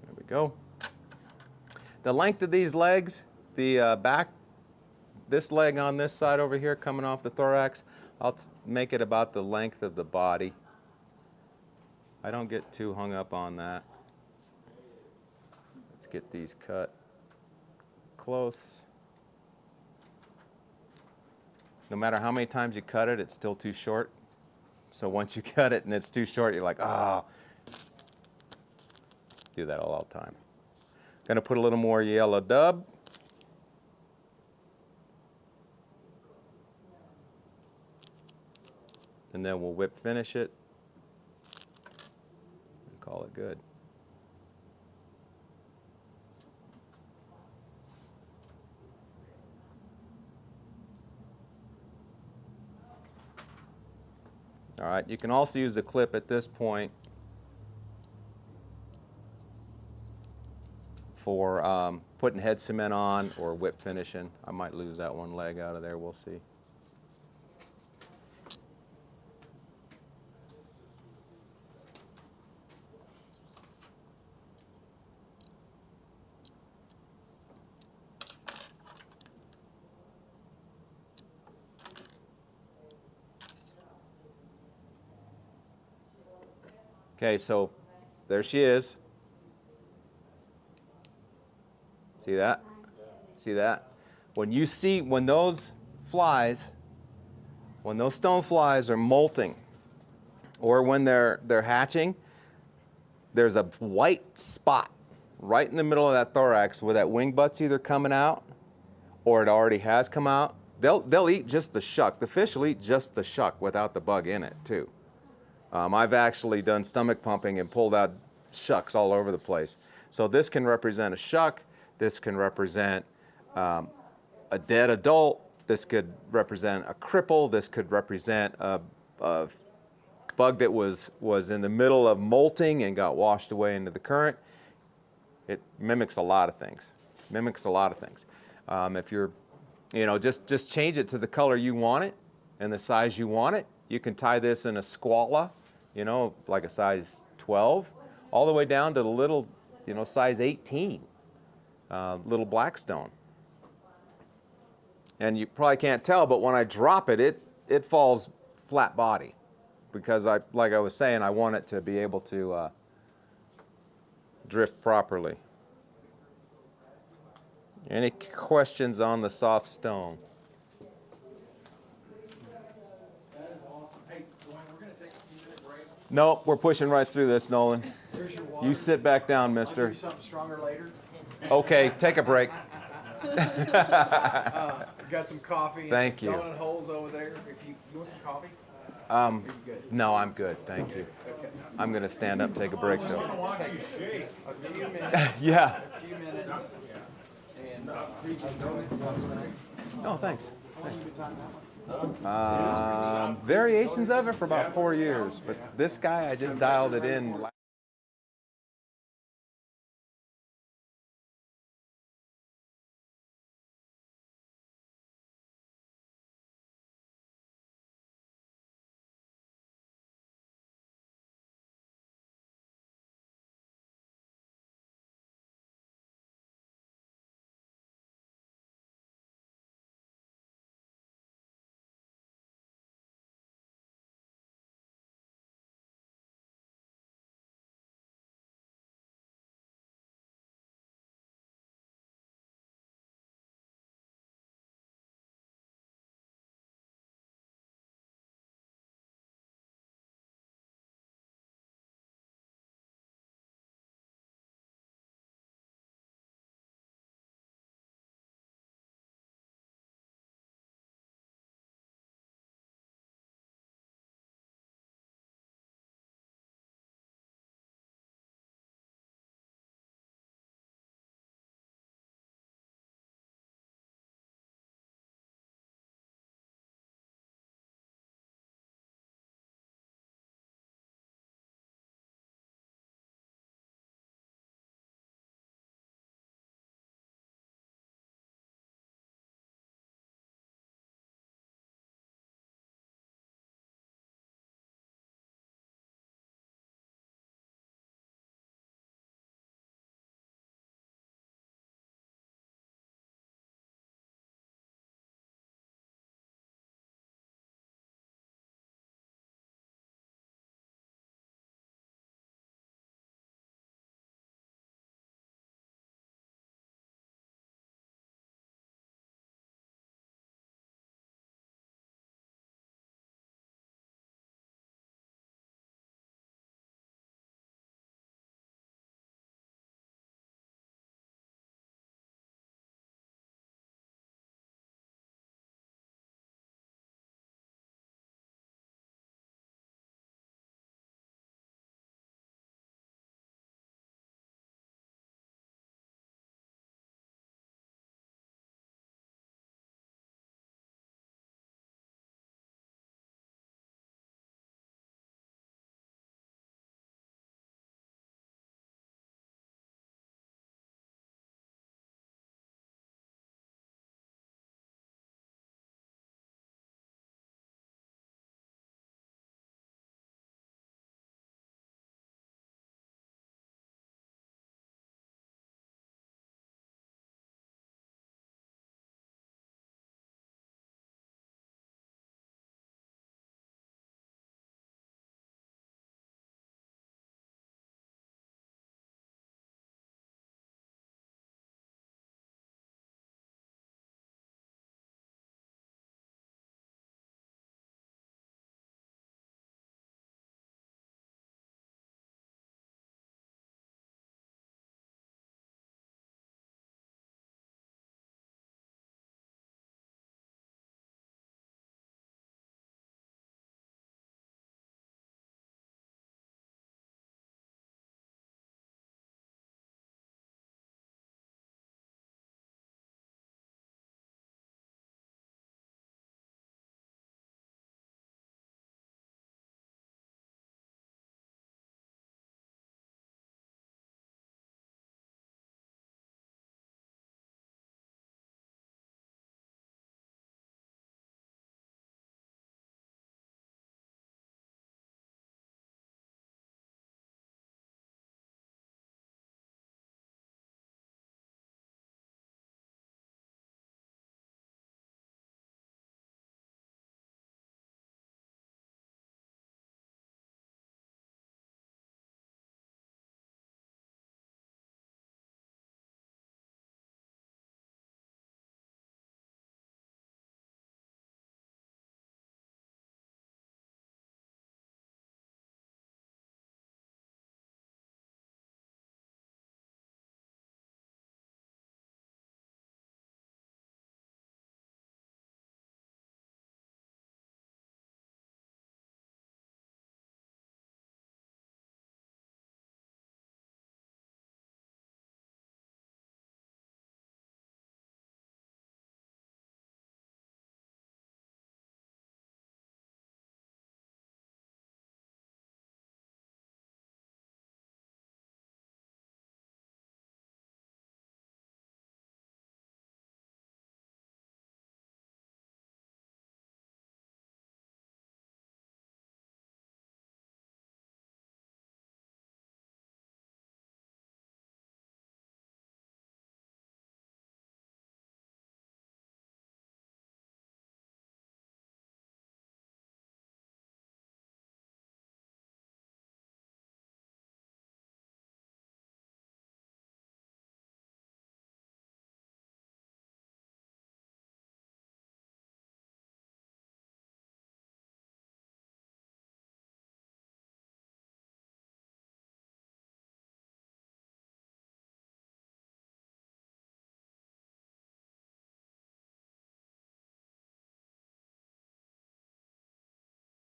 There we go. The length of these legs, the back, this leg on this side over here coming off the thorax, I'll make it about the length of the body. I don't get too hung up on that. Let's get these cut close. No matter how many times you cut it, it's still too short. So once you cut it and it's too short, you're like, ah. Do that all the time. Gonna put a little more yellow dub. And then we'll whip finish it and call it good. All right, you can also use a clip at this point for putting head cement on or whip finishing. I might lose that one leg out of there, we'll see. Okay, so there she is. See that? See that? When those flies, when those stone flies are molting, or when they're hatching, there's a white spot right in the middle of that thorax where that wing butt's either coming out or it already has come out. They'll eat just the shuck. The fish will eat just the shuck without the bug in it too. I've actually done stomach pumping and pulled out shucks all over the place. So this can represent a shuck. This can represent a dead adult. This could represent a cripple. This could represent a bug that was in the middle of molting and got washed away into the current. It mimics a lot of things. Mimics a lot of things. If you're, just change it to the color you want it and the size you want it. You can tie this in a squala, like a size 12, all the way down to the little, size 18, little blackstone. And you probably can't tell, but when I drop it, it falls flat body because like I was saying, I want it to be able to drift properly. Any questions on the soft stone? Nope, we're pushing right through this, Nolan. Here's your water. You sit back down, I'll mister. give you something stronger later. Okay, take a break. Got some coffee. And Thank some you. donut holes over there. If you want some coffee? Um, Are you good? no, I'm good, thank you. Okay. I'm gonna stand up, take a break though. A few minutes. Yeah. A few minutes. And read your donuts. Oh, thanks. How long you been tying that one? Variations of it for about 4 years, but this guy, I just dialed it in.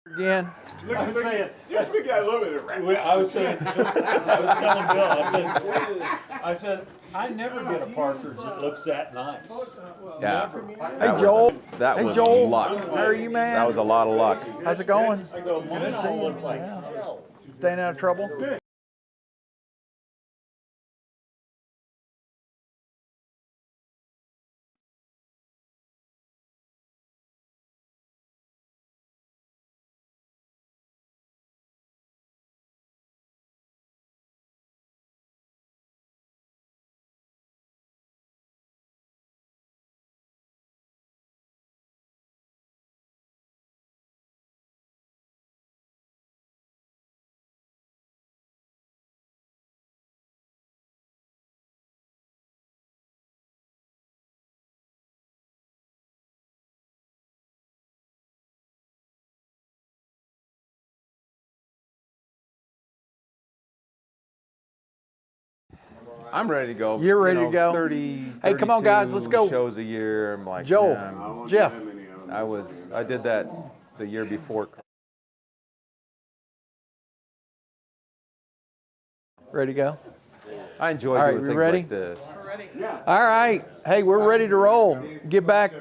Again. Look, I was saying, yes, we got a little bit of rap. I was saying, I was telling Bill, I said, I never get a partridge that looks that nice. Yeah. Hey, Joel. That Hey, was Joel. luck. How are you, man? That was a lot of luck. How's it going? I go, mine all look like hell. Staying out of trouble? I'm ready to go. You're ready to go? 30, Hey, come on, guys, let's 32 go. shows a year. I'm like, Joel. man, Jeff. I did that the year before. Ready to go? I enjoy All right, doing we things ready? like this. All right. Hey, we're ready to roll. Get back,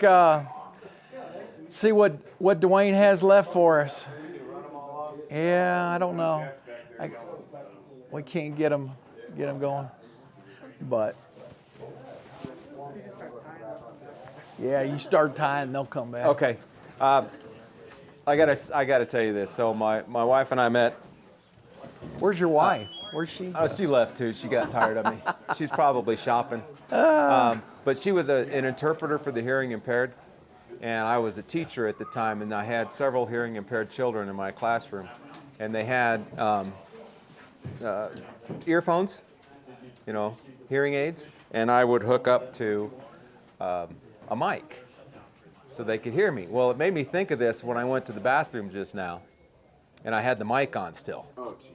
see what Duane has left for us. Yeah, I don't know. We can't get them going. But yeah, you start tying, they'll come back. Okay. I gotta tell you this. So my wife and I met. Where's your wife? Where's she? Oh, she left too. She got tired of me. She's probably shopping. But she was an interpreter for the hearing impaired, and I was a teacher at the time, and I had several hearing impaired children in my classroom, and they had earphones, hearing aids, and I would hook up to a mic so they could hear me. Well, it made me think of this when I went to the bathroom just now, and I had the mic on still. Oh, jeez.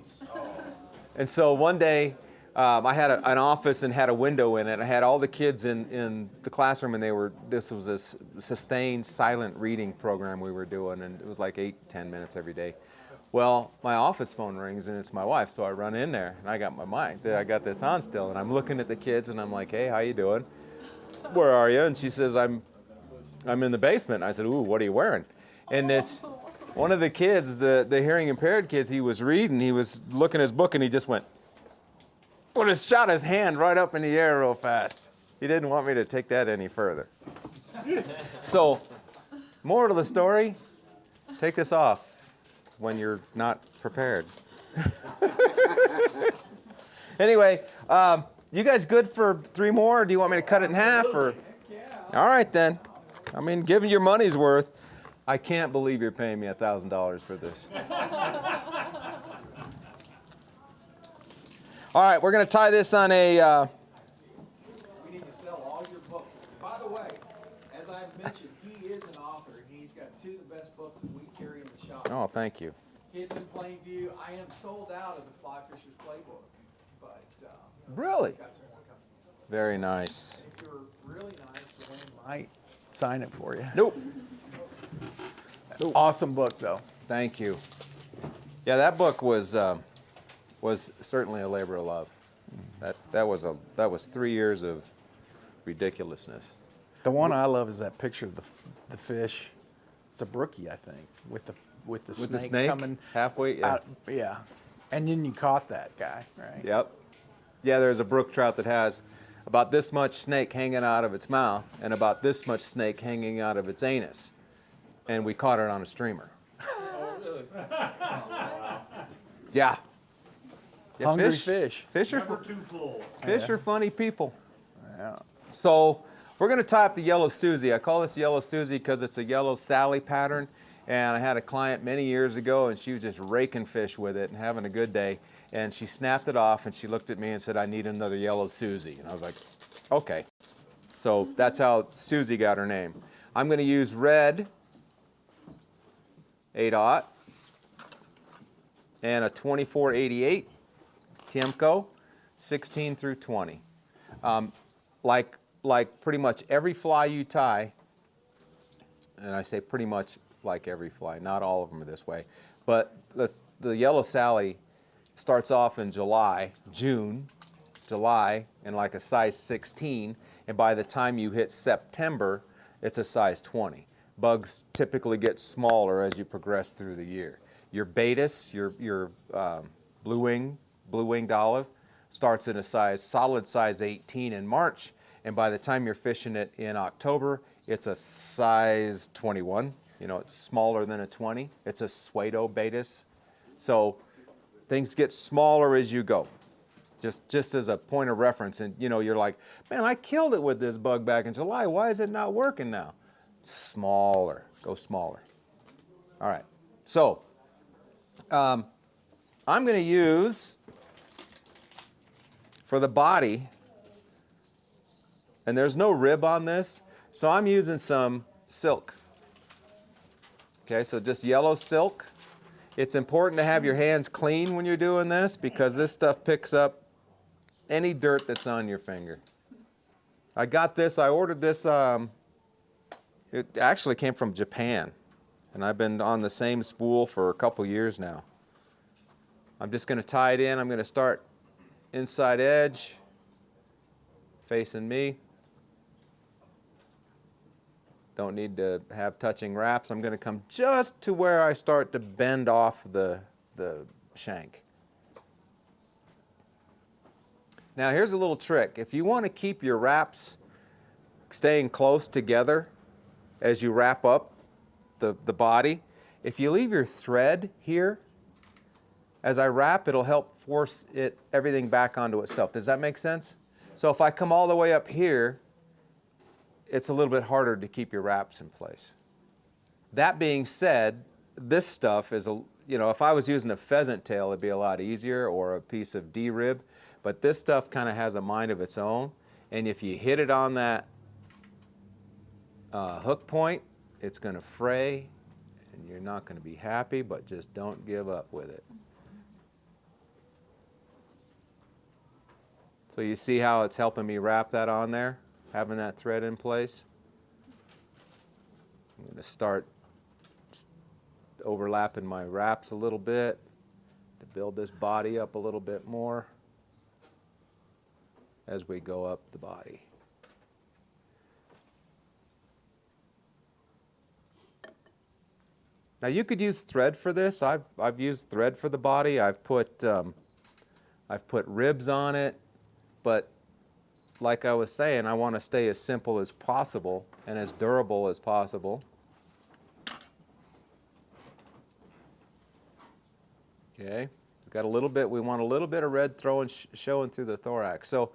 And so one day, I had an office and had a window in it. I had all the kids in the classroom, and this was a sustained silent reading program we were doing, and it was like 8-10 minutes every day. Well, my office phone rings, and it's my wife, so I run in there, and I got my mic. I got this on still, and I'm looking at the kids, and I'm like, hey, how you doing? Where are you? And she says, I'm in the basement. I said, ooh, what are you wearing? And one of the kids, the hearing impaired kids, he was reading, he was looking at his book, and he just shot his hand right up in the air real fast. He didn't want me to take that any further. So, moral of the story, take this off when you're not prepared. Anyway, you guys good for 3 more, or do you want me to cut it in half? Or? All right, then. I mean, given your money's worth. I can't believe you're paying me $1,000 for this. All right, we're going to tie this on a... We need to sell all your books. By the way, as I've mentioned, he is an author, and he's got 2 of the best books that we carry in the shop. Oh, thank you. Hidden in Plain View. I am sold out of the Fly Fisher's Playbook, but Really? got some more coming. Very nice. If you're really nice, Duane Might sign it for you. Nope. Awesome book, though. Thank you. Yeah, that book was certainly a labor of love. That was 3 years of ridiculousness. The one I love is that picture of the fish. It's a brookie, I think, with the With snake, the snake coming halfway. Yeah. out. Yeah, and then you caught that guy, right? Yep. Yeah, there's a brook trout that has about this much snake hanging out of its mouth and about this much snake hanging out of its anus. And we caught it on a streamer. Oh, really? Yeah. Yeah, Hungry fish. Fish are Never too full. Fish are funny people. Yeah. So we're going to tie up the yellow Susie. I call this yellow Susie because it's a yellow Sally pattern. And I had a client many years ago, and she was just raking fish with it and having a good day. And she snapped it off, and she looked at me and said, I need another yellow Susie. And I was like, okay. So that's how Susie got her name. I'm going to use red 8/0 and a 2488 Tiemco 16 through 20. Like pretty much every fly you tie, and I say pretty much like every fly. Not all of them are this way. But the yellow Sally starts off in June, July, in like a size 16, and by the time you hit September, it's a size 20. Bugs typically get smaller as you progress through the year. Your Baetis, your blue-winged olive, starts in a solid size 18 in March, and by the time you're fishing it in October, it's a size 21. You know, it's smaller than a 20. It's a pseudo Baetis. So things get smaller as you go. Just as a point of reference, and you know, you're like, man, I killed it with this bug back in July. Why is it not working now? Smaller, go smaller. All right, so I'm going to use, for the body, and there's no rib on this, so I'm using some silk. Okay, so just yellow silk. It's important to have your hands clean when you're doing this because this stuff picks up any dirt that's on your finger. I got this, I ordered this, it actually came from Japan, and I've been on the same spool for a couple years now. I'm just going to tie it in. I'm going to start inside edge, facing me. Don't need to have touching wraps. I'm going to come just to where I start to bend off the shank. Now here's a little trick. If you want to keep your wraps staying close together as you wrap up the body, if you leave your thread here, as I wrap, it'll help force everything back onto itself. Does that make sense? So if I come all the way up here, it's a little bit harder to keep your wraps in place. That being said, this stuff is, you know, if I was using a pheasant tail, it'd be a lot easier, or a piece of D-rib. But this stuff kind of has a mind of its own, and if you hit it on that hook point, it's going to fray, and you're not going to be happy, but just don't give up with it. So you see how it's helping me wrap that on there, having that thread in place? I'm going to start overlapping my wraps a little bit to build this body up a little bit more as we go up the body. Now you could use thread for this. I've used thread for the body. I've put ribs on it, but like I was saying, I want to stay as simple as possible and as durable as possible. Okay, we've got a little bit. We want a little bit of red showing through the thorax. So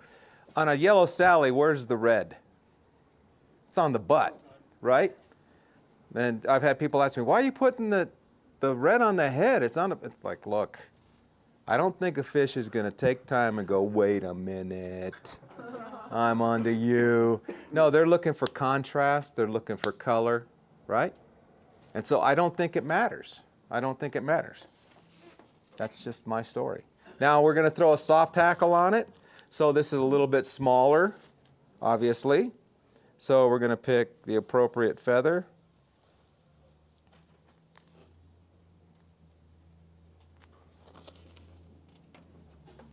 on a yellow Sally, where's the red? It's on the butt, right? And I've had people ask me, why are you putting the red on the head? It's like, look, I don't think a fish is going to take time and go, wait a minute, I'm onto you. No, they're looking for contrast. They're looking for color, right? And so I don't think it matters. I don't think it matters. That's just my story. Now we're going to throw a soft tackle on it. So this is a little bit smaller, obviously. So we're going to pick the appropriate feather.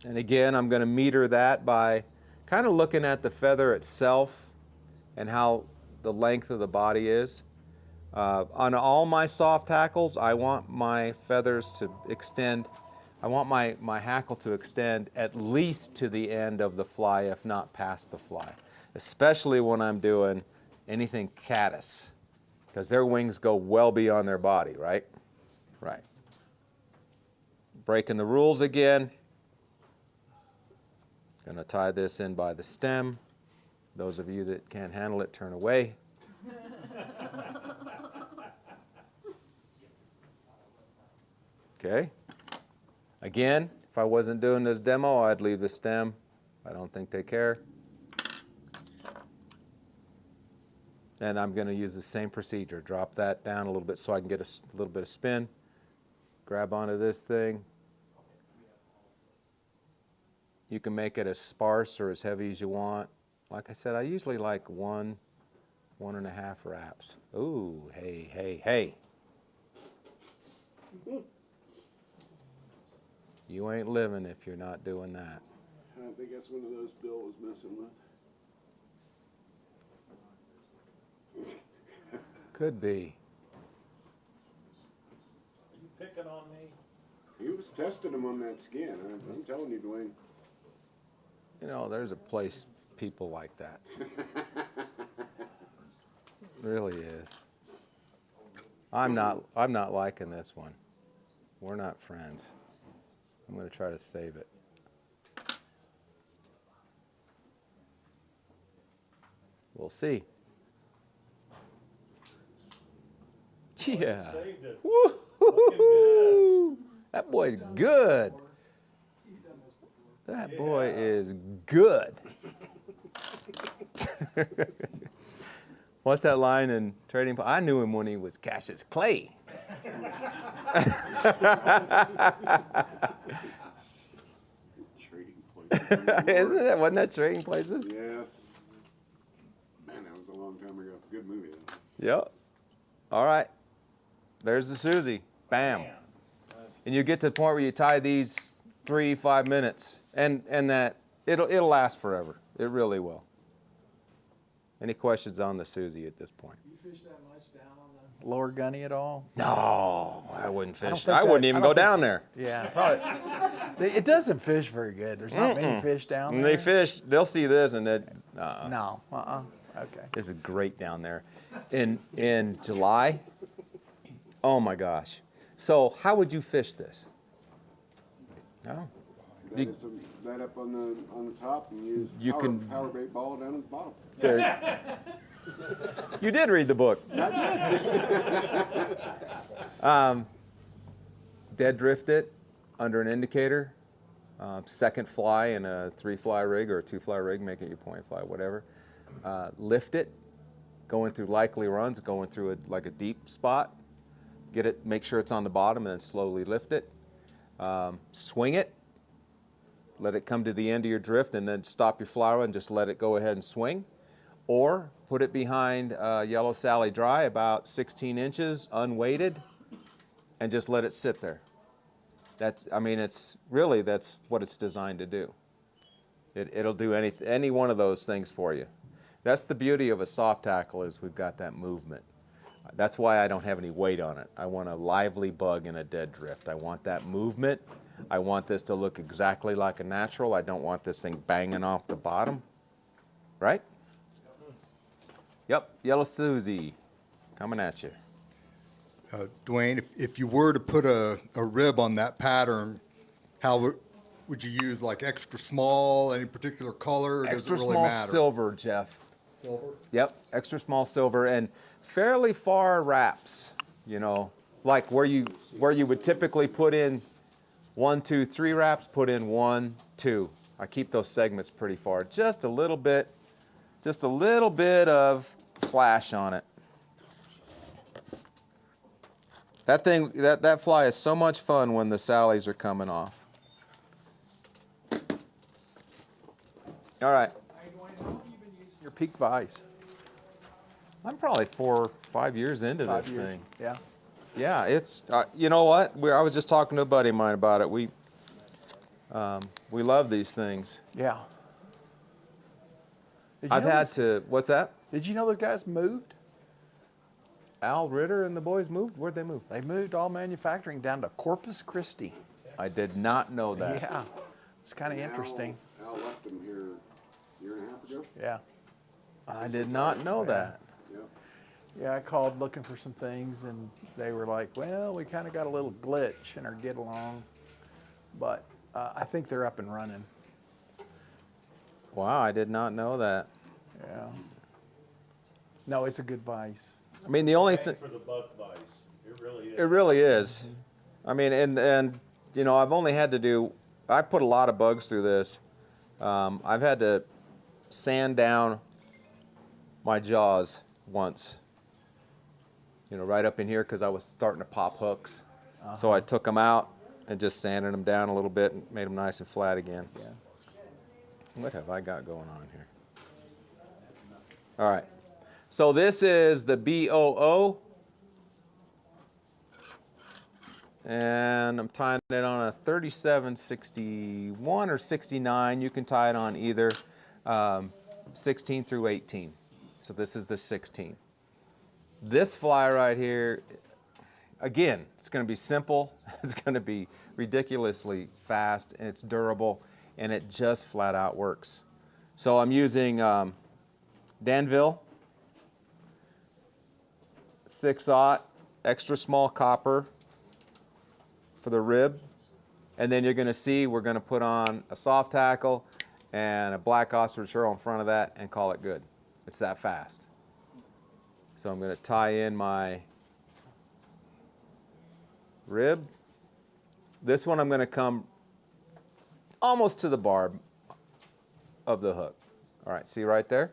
And again, I'm going to meter that by kind of looking at the feather itself and how the length of the body is. On all my soft tackles, I want my feathers to extend. I want my hackle to extend at least to the end of the fly, if not past the fly, especially when I'm doing anything caddis, because their wings go well beyond their body, right? Right. Breaking the rules again. Going to tie this in by the stem. Those of you that can't handle it, turn away. Okay. Again, if I wasn't doing this demo, I'd leave the stem. I don't think they care. And I'm going to use the same procedure. Drop that down a little bit so I can get a little bit of spin. Grab onto this thing. You can make it as sparse or as heavy as you want. Like I said, I usually like 1.5 wraps. Ooh, hey, hey, hey. You ain't living if you're not doing that. I think that's one of those Bill was messing with. Could be. Are you picking on me? He was testing him on that skin. I'm telling you, Duane. You know, there's a place people like that. Really is. I'm not liking this one. We're not friends. I'm going to try to save it. We'll see. Yeah. Saved it. Woo-hoo-hoo. That boy's good. That boy is good. What's that line in Trading? I knew him when he was Cassius Clay. Trading Places. Isn't it? Wasn't that Trading Places? Yes. Man, that was a long time ago. Good movie, though. Yep. All right. There's the Susie. Bam. And you get to the point where you tie these 3-5 minutes, and that it'll last forever. It really will. Any questions on the Susie at this point? You fish that much down on the? Lower gunny at all? No, I wouldn't fish. think I wouldn't that- even I don't go think- down there. Yeah, probably. It doesn't fish very good. There's not many fish down When there. they fish, they'll see this and it. No. Okay. This is great down there. In July. Oh my gosh. So how would you fish this? Oh. That up on the top and use You can- power bait ball down at the bottom. You did read the book. Dead drift it under an indicator, second fly in a 3-fly rig or a 2-fly rig, make it your point fly, whatever. Lift it, going through likely runs, going through like a deep spot. Get it, make sure it's on the bottom, and then slowly lift it. Swing it. Let it come to the end of your drift, and then stop your flower and just let it go ahead and swing. Or put it behind Yellow Sally dry, about 16 inches, unweighted, and just let it sit there. That's what it's designed to do. It'll do any one of those things for you. That's the beauty of a soft tackle, is we've got that movement. That's why I don't have any weight on it. I want a lively bug in a dead drift. I want that movement. I want this to look exactly like a natural. I don't want this thing banging off the bottom. Right? Yep, Yellow Susie, coming at you. Duane, if you were to put a rib on that pattern, how would you use, like extra small, any particular color? Or Extra does it really small matter? silver, Jeff. Silver? Yep, extra small silver and fairly far wraps, like where you would typically put in 1, 2, 3 wraps, put in 1, 2. I keep those segments pretty far. Just a little bit of flash on it. That thing, that fly is so much fun when the sallies are coming off. All right. Hey, Duane, how long have you been using Your peak vise. I'm probably 4 or 5 years into 5 this years. thing. Yeah. Yeah, it's, you know what? I was just talking to a buddy of mine about it. We love these things. Yeah. Did you I've know had this- to, what's that? Did you know those guys moved? Al Ritter and the boys moved? Where'd they move? They moved all manufacturing down to Corpus Christi. I did not know that. Yeah. It's kind of interesting. Al left him here a year and a half ago. Yeah. I did not know that. Yep. Yeah, I called looking for some things, and they were like, well, we kind of got a little glitch in our get along. But I think they're up and running. Wow, I did not know that. Yeah. No, it's a good vise. I mean, the only Thank thing, for the buck vice. It really is. it really is. I mean, and I've only had to do, I put a lot of bugs through this. I've had to sand down my jaws once, right up in here, because I was starting to pop hooks. So I took them out and just sanded them down a little bit and made them nice and flat again. Yeah. What have I got going on here? All right. So this is the BOO. And I'm tying it on a 3761 or 69. You can tie it on either 16 through 18. So this is the 16. This fly right here, again, it's going to be simple. It's going to be ridiculously fast, and it's durable, and it just flat out works. So I'm using Danville 6/0 extra small copper for the rib, and then you're going to see we're going to put on a soft tackle and a black ostrich herl in front of that and call it good. It's that fast. So I'm going to tie in my rib. This one I'm going to come almost to the barb of the hook. All right, see right there?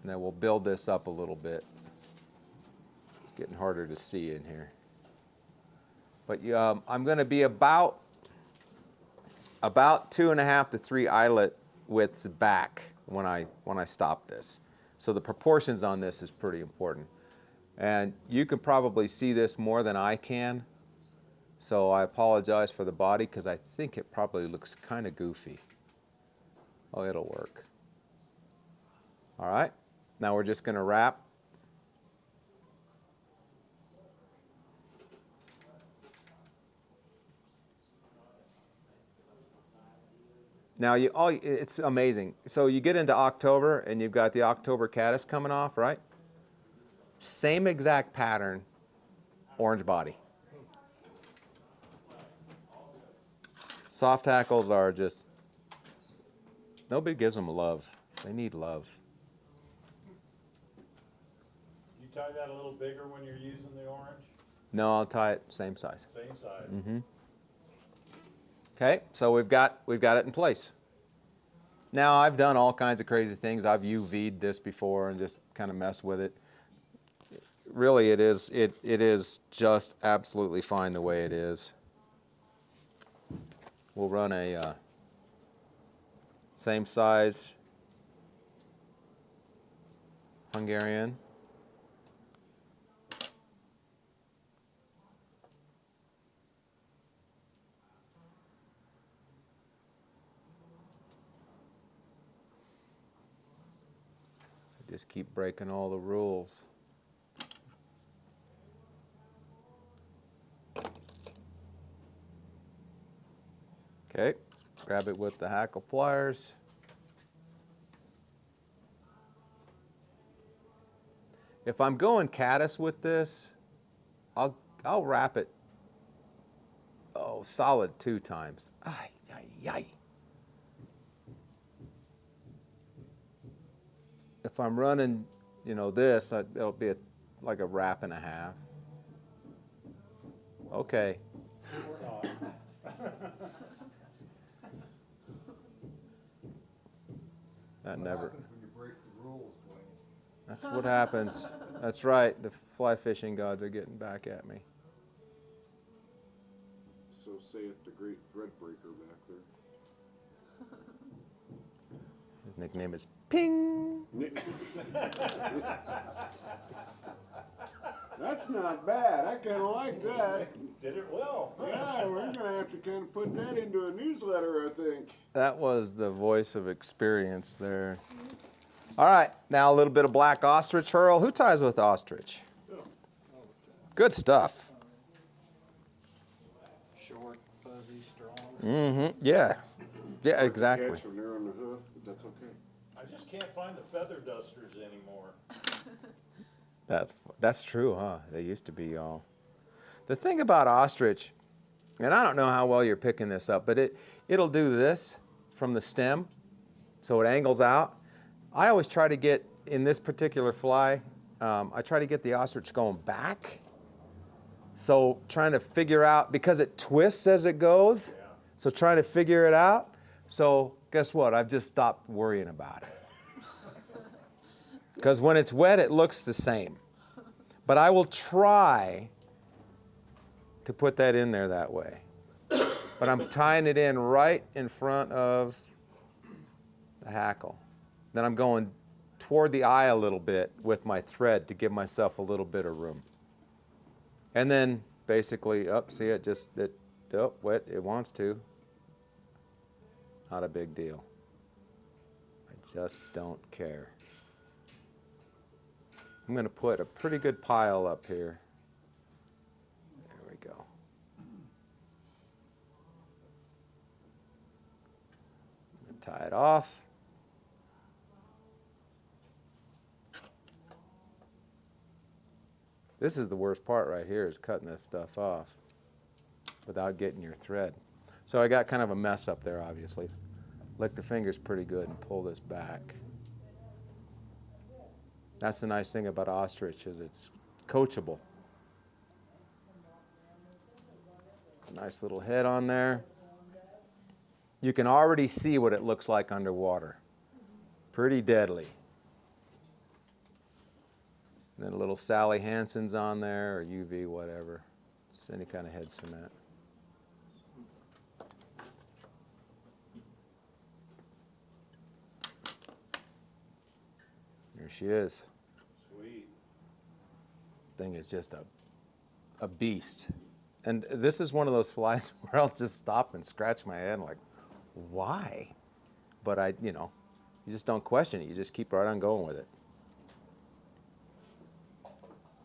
And then we'll build this up a little bit. It's getting harder to see in here. But I'm going to be about 2.5 to 3 eyelet widths back when I stop this. So the proportions on this is pretty important. And you can probably see this more than I can. So I apologize for the body because I think it probably looks kind of goofy. Oh, it'll work. All right, now we're just going to wrap. Now, it's amazing. So you get into October, and you've got the October caddis coming off, right? Same exact pattern, orange body. Soft tackles are just, nobody gives them love. They need love. You tie that a little bigger when you're using the orange? No, I'll tie it same size. Same size. Mm-hmm. Okay, so we've got it in place. Now I've done all kinds of crazy things. I've UV'd this before and just kind of messed with it. Really, it is just absolutely fine the way it is. We'll run a same size Hungarian. Just keep breaking all the rules. Okay, grab it with the hackle pliers. If I'm going caddis with this, I'll wrap it, solid 2 times. Ay, ay, ay. If I'm running, this, it'll be like a wrap and a half. Okay. That never. What happens when you break the rules, Duane? That's what happens. That's right. The fly fishing gods are getting back at me. So saith the great thread breaker back there. His nickname is Ping. That's not bad. I kind of like that. Did it well. Yeah, we're going to have to kind of put that into a newsletter, I think. That was the voice of experience there. All right, now a little bit of black ostrich herl. Who ties with ostrich? Good stuff. Short, fuzzy, strong. Mm-hmm. Yeah. Yeah, exactly. Catch when they're on the hoof, but that's okay. I just can't find the feather dusters anymore. That's true, huh? They used to be all. The thing about ostrich, and I don't know how well you're picking this up, but it'll do this from the stem, so it angles out. I always try to get, in this particular fly, I try to get the ostrich going back. So trying to figure out, because it twists as it goes, so trying to figure it out. So guess what? I've just stopped worrying about it. Because when it's wet, it looks the same. But I will try to put that in there that way. But I'm tying it in right in front of the hackle. Then I'm going toward the eye a little bit with my thread to give myself a little bit of room. And then basically, see it just, it wants to. Not a big deal. I just don't care. I'm going to put a pretty good pile up here. There we go. Tie it off. This is the worst part right here, is cutting this stuff off without getting your thread. So I got kind of a mess up there, obviously. Lick the fingers pretty good and pull this back. That's the nice thing about ostrich, is it's coachable. Nice little head on there. You can already see what it looks like underwater. Pretty deadly. And then a little Sally Hansen's on there, or UV, whatever. Just any kind of head cement. There she is. Sweet. Thing is just a beast. And this is one of those flies where I'll just stop and scratch my head like, why? But you just don't question it. You just keep right on going with it.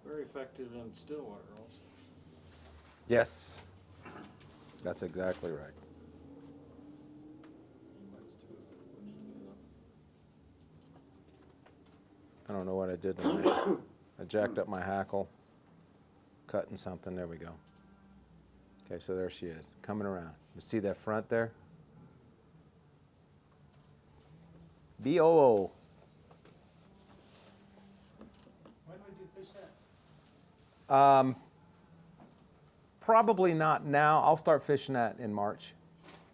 Very effective in still water also. Yes. That's exactly right. I don't know what I did tonight. I jacked up my hackle, cutting something. There we go. Okay, so there she is, coming around. You see that front there? B-O-O. When would you fish that? Probably not now. I'll start fishing that in March,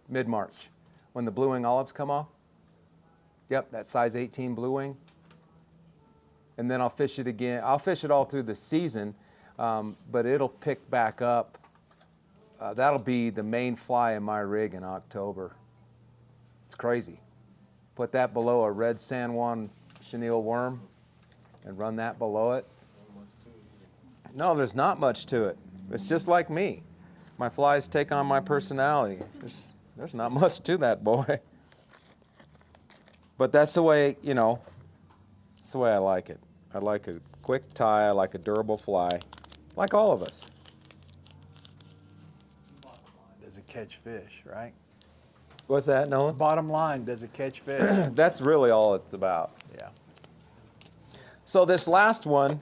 mid-March, when the blue wing olives come off. Yep, that size 18 blue wing. And then I'll fish it again. I'll fish it all through the season, but it'll pick back up. That'll be the main fly in my rig in October. It's crazy. Put that below a red San Juan chenille worm and run that below it. No, there's not much to it. It's just like me. My flies take on my personality. There's not much to that boy. But that's the way, that's the way I like it. I like a quick tie, I like a durable fly, like all of us. Does it catch fish, right? What's that, Nolan? Bottom line, does it catch fish? That's really all it's about. Yeah. So this last one,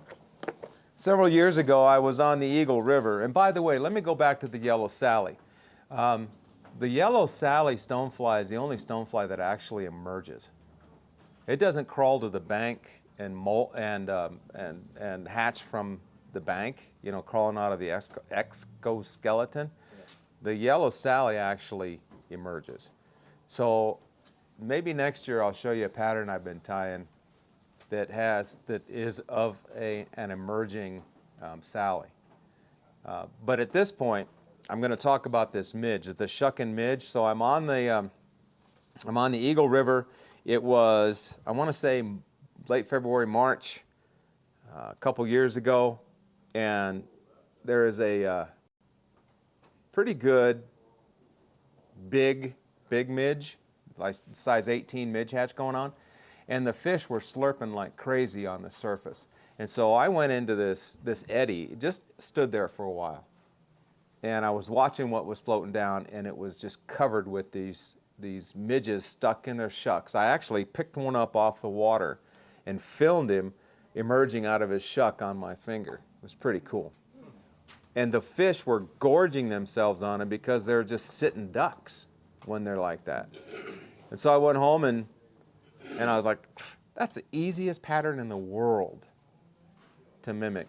several years ago, I was on the Eagle River. And by the way, let me go back to the Yellow Sally. The Yellow Sally stonefly is the only stonefly that actually emerges. It doesn't crawl to the bank and hatch from the bank, crawling out of the exoskeleton. Yeah. The Yellow Sally actually emerges. So maybe next year I'll show you a pattern I've been tying that is of an emerging Sally. But at this point, I'm going to talk about this midge, the shucking midge. So I'm on the Eagle River. It was, I want to say, late February, March, a couple years ago, and there is a pretty good big midge, like size 18 midge hatch going on, and the fish were slurping like crazy on the surface. And so I went into this eddy, just stood there for a while, and I was watching what was floating down, and it was just covered with these midges stuck in their shucks. I actually picked one up off the water and filmed him emerging out of his shuck on my finger. It was pretty cool. And the fish were gorging themselves on him because they're just sitting ducks when they're like that. And so I went home and I was like, that's the easiest pattern in the world to mimic.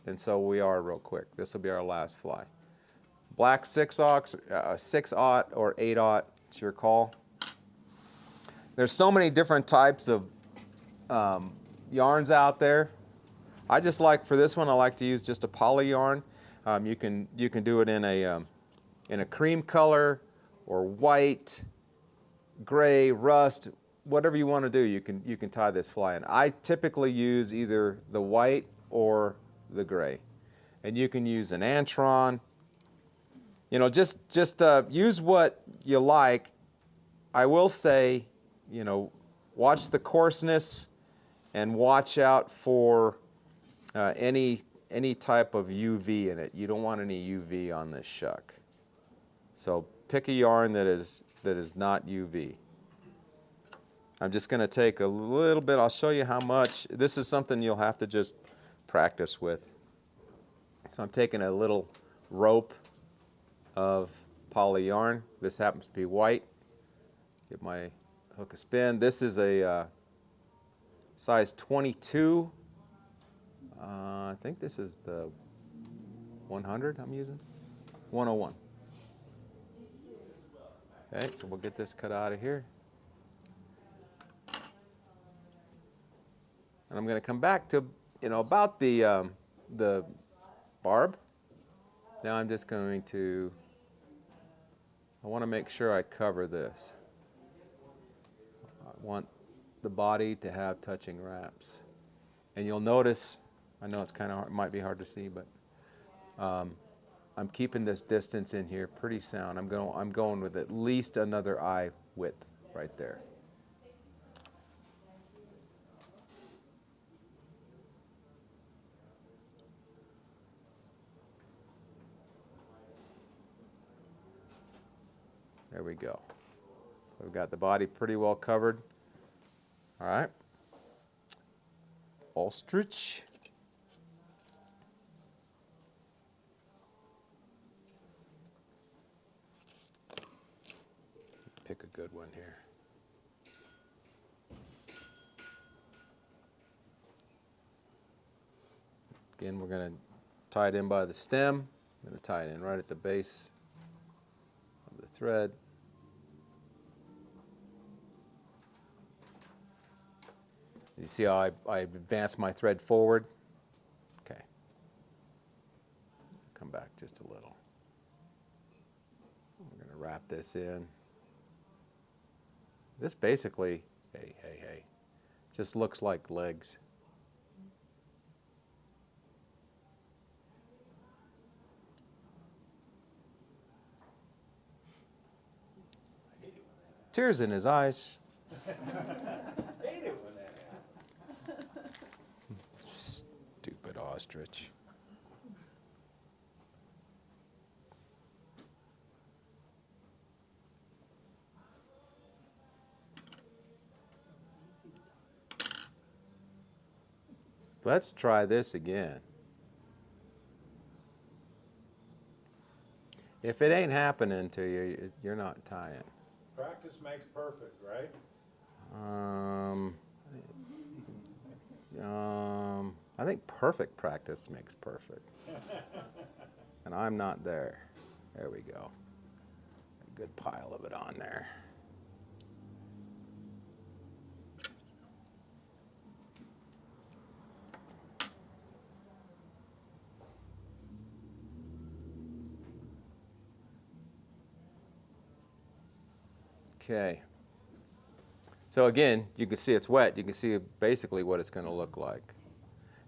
And so we are real quick. This will be our last fly. Black 6/0 or 8/0, it's your call. There's so many different types of yarns out there. I just like, for this one, I like to use just a poly yarn. You can do it in a cream color or white, gray, rust, whatever you want to do, you can tie this fly in. I typically use either the white or the gray, and you can use an Antron. You know, just use what you like. I will say, you know, watch the coarseness and watch out for any type of UV in it. You don't want any UV on this shuck. So pick a yarn that is not UV. I'm just going to take a little bit. I'll show you how much. This is something you'll have to just practice with. So I'm taking a little rope of poly yarn. This happens to be white. Give my hook a spin. This is a size 22. I think this is the 100 I'm using. 101. Okay, so we'll get this cut out of here. And I'm going to come back to, you know, about the barb. Now I'm just going to, I want to make sure I cover this. I want the body to have touching wraps. And you'll notice, I know it's kind of hard, might be hard to see, but I'm keeping this distance in here pretty sound. I'm going with at least another eye width right there. There we go. We've got the body pretty well covered. All right. Ostrich. Pick a good one here. Again, we're going to tie it in by the stem. I'm going to tie it in right at the base of the thread. You see how I advance my thread forward? Okay. Come back just a little. We're going to wrap this in. This basically, hey, just looks like legs. Tears in his eyes. Stupid ostrich. Let's try this again. If it ain't happening to you, you're not tying. Practice makes perfect, right? I think perfect practice makes perfect. And I'm not there. There we go. A good pile of it on there. Okay. So again, you can see it's wet. You can see basically what it's going to look like.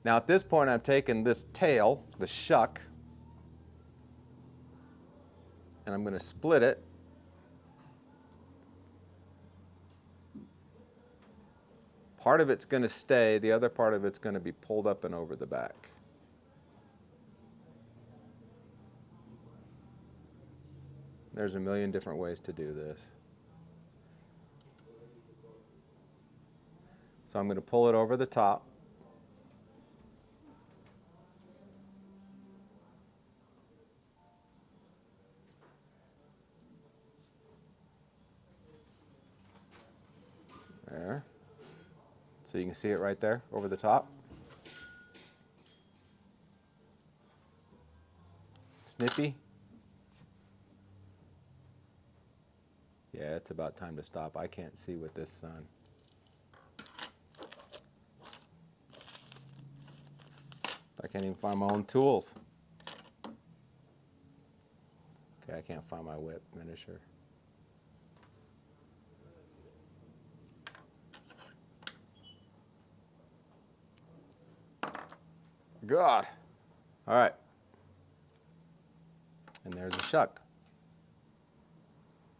Now at this point, I've taken this tail, the shuck, and I'm going to split it. Part of it's going to stay. The other part of it's going to be pulled up and over the back. There's a million different ways to do this. So I'm going to pull it over the top. There. So you can see it right there over the top. Snippy. Yeah, it's about time to stop. I can't see with this sun. I can't even find my own tools. Okay, I can't find my whip finisher. God. All right. And there's a shuck.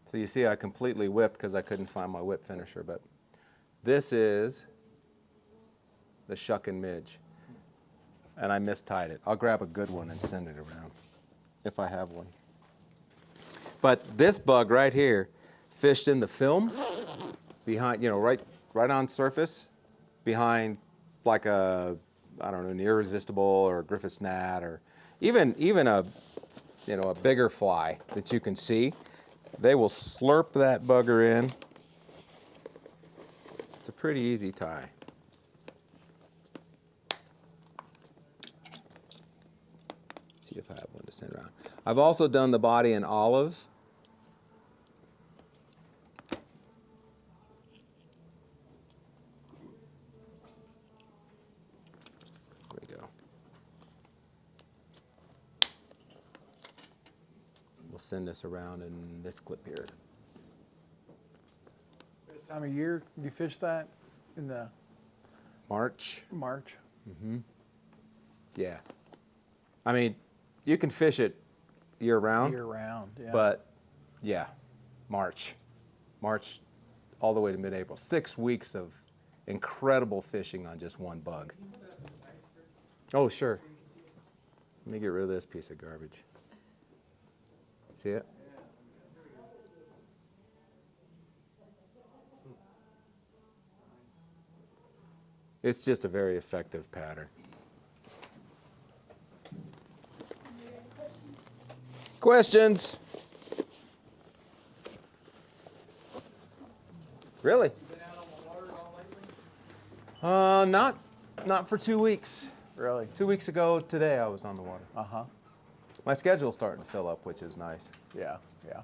So you see I completely whipped because I couldn't find my whip finisher, but this is the shuck and midge. And I mistied it. I'll grab a good one and send it around if I have one. But this bug right here fished in the film behind, right on surface behind like a, I don't know, an irresistible or a Griffith's gnat or even a, a bigger fly that you can see. They will slurp that bugger in. It's a pretty easy tie. See if I have one to send around. I've also done the body in olive. There we go. We'll send this around in this clip here. This time of year, you fish that in the March. Mm-hmm. Yeah. I mean, you can fish it year round. Year round, yeah. But yeah, March all the way to mid-April. 6 weeks of incredible fishing on just one bug. Oh, sure. Let me get rid of this piece of garbage. See it? It's just a very effective pattern. Questions? Really? Not for 2 weeks. Really? 2 weeks ago today I was on the water. Uh-huh. My schedule's starting to fill up, which is nice. Yeah, yeah.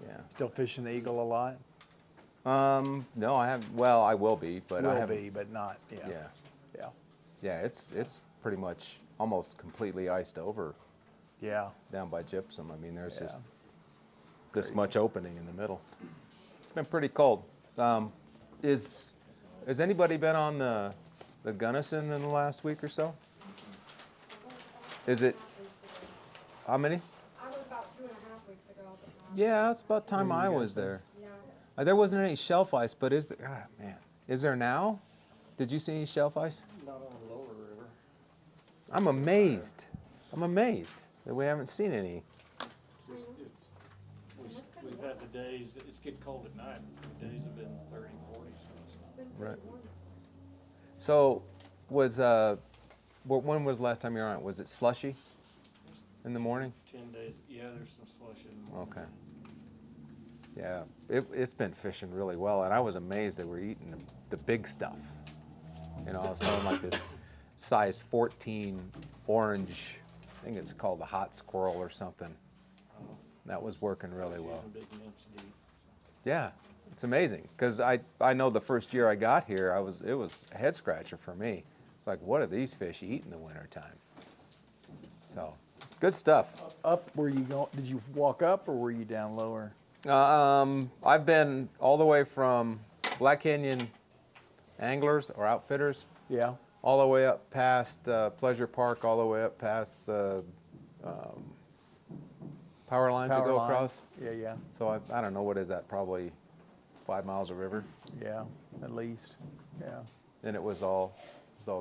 Yeah. Still fishing the eagle a lot? No, I haven't. Well, I will be, but I Will haven't. be, but not, yeah. Yeah. Yeah. Yeah, it's pretty much almost completely iced over Yeah. down by Gypsum. I mean, there's Yeah. just this much opening in the middle. It's been pretty cold. Has anybody been on the Gunnison in the last week or so? Is it, how many? I was about 2.5 weeks ago. Yeah, it's about time I was there. Yeah. There wasn't any shelf ice, but is there, man, is there now? Did you see any shelf ice? Not on the lower river. I'm amazed. I'm amazed that we haven't seen any. We've had the days, it's getting cold at night. The days have been 30, 40. Right. So when was the last time you were on it? Was it slushy in the morning? 10 days, yeah, there's some slush in the Okay. Yeah, it's been fishing really well, and I was amazed that we're eating the big stuff. I was selling like this size 14 orange, I think it's called the hot squirrel or something. That was working really well. Yeah, it's amazing, because I know the first year I got here, it was a head scratcher for me. It's like, what do these fish eat in the wintertime? So, good stuff. Up, were you going, did you walk up or were you down lower? I've been all the way from Black Canyon Anglers or Outfitters, Yeah. all the way up past Pleasure Park, all the way up past the power lines that go across. Yeah, yeah, So I don't know, what is that, probably 5 miles of river? yeah, at least, yeah. And it was all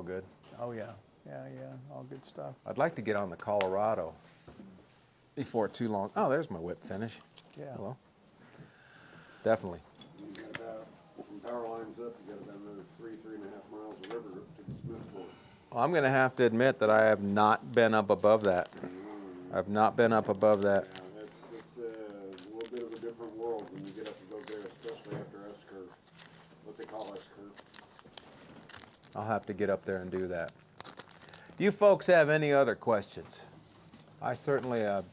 good. Oh, yeah, yeah, yeah, all good stuff. I'd like to get on the Colorado before too long. Oh, there's my whip finish. Yeah. Hello. Definitely. You got about, from power lines up, you got about another 3.5 miles of river up to the Smith Fork. Well, I'm going to have to admit that I have not been up above that. I've not been up above that. Yeah, it's a little bit of a different world when you get up above there, especially after S-curve, what they call S-curve. I'll have to get up there and do that. Do you folks have any other questions? I certainly, I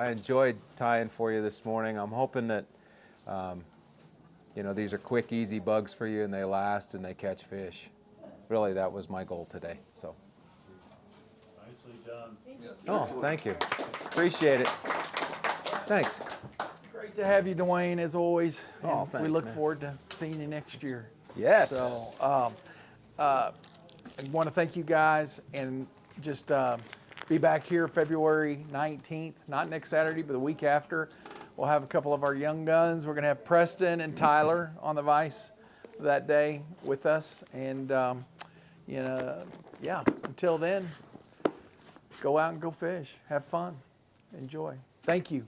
enjoyed tying for you this morning. I'm hoping that, these are quick, easy bugs for you and they last and they catch fish. Really, that was my goal today, so. Nicely done. Oh, thank you. Appreciate it. Thanks. Great to have you, Duane, as always. Oh, And we thanks, look man. forward to seeing you next year. Yes. So, I want to thank you guys, and just be back here February 19th, not next Saturday, but the week after. We'll have a couple of our young guns. We're going to have Preston and Tyler on the Vise that day with us. And, you know, yeah, until then, go out and go fish. Have fun. Enjoy. Thank you.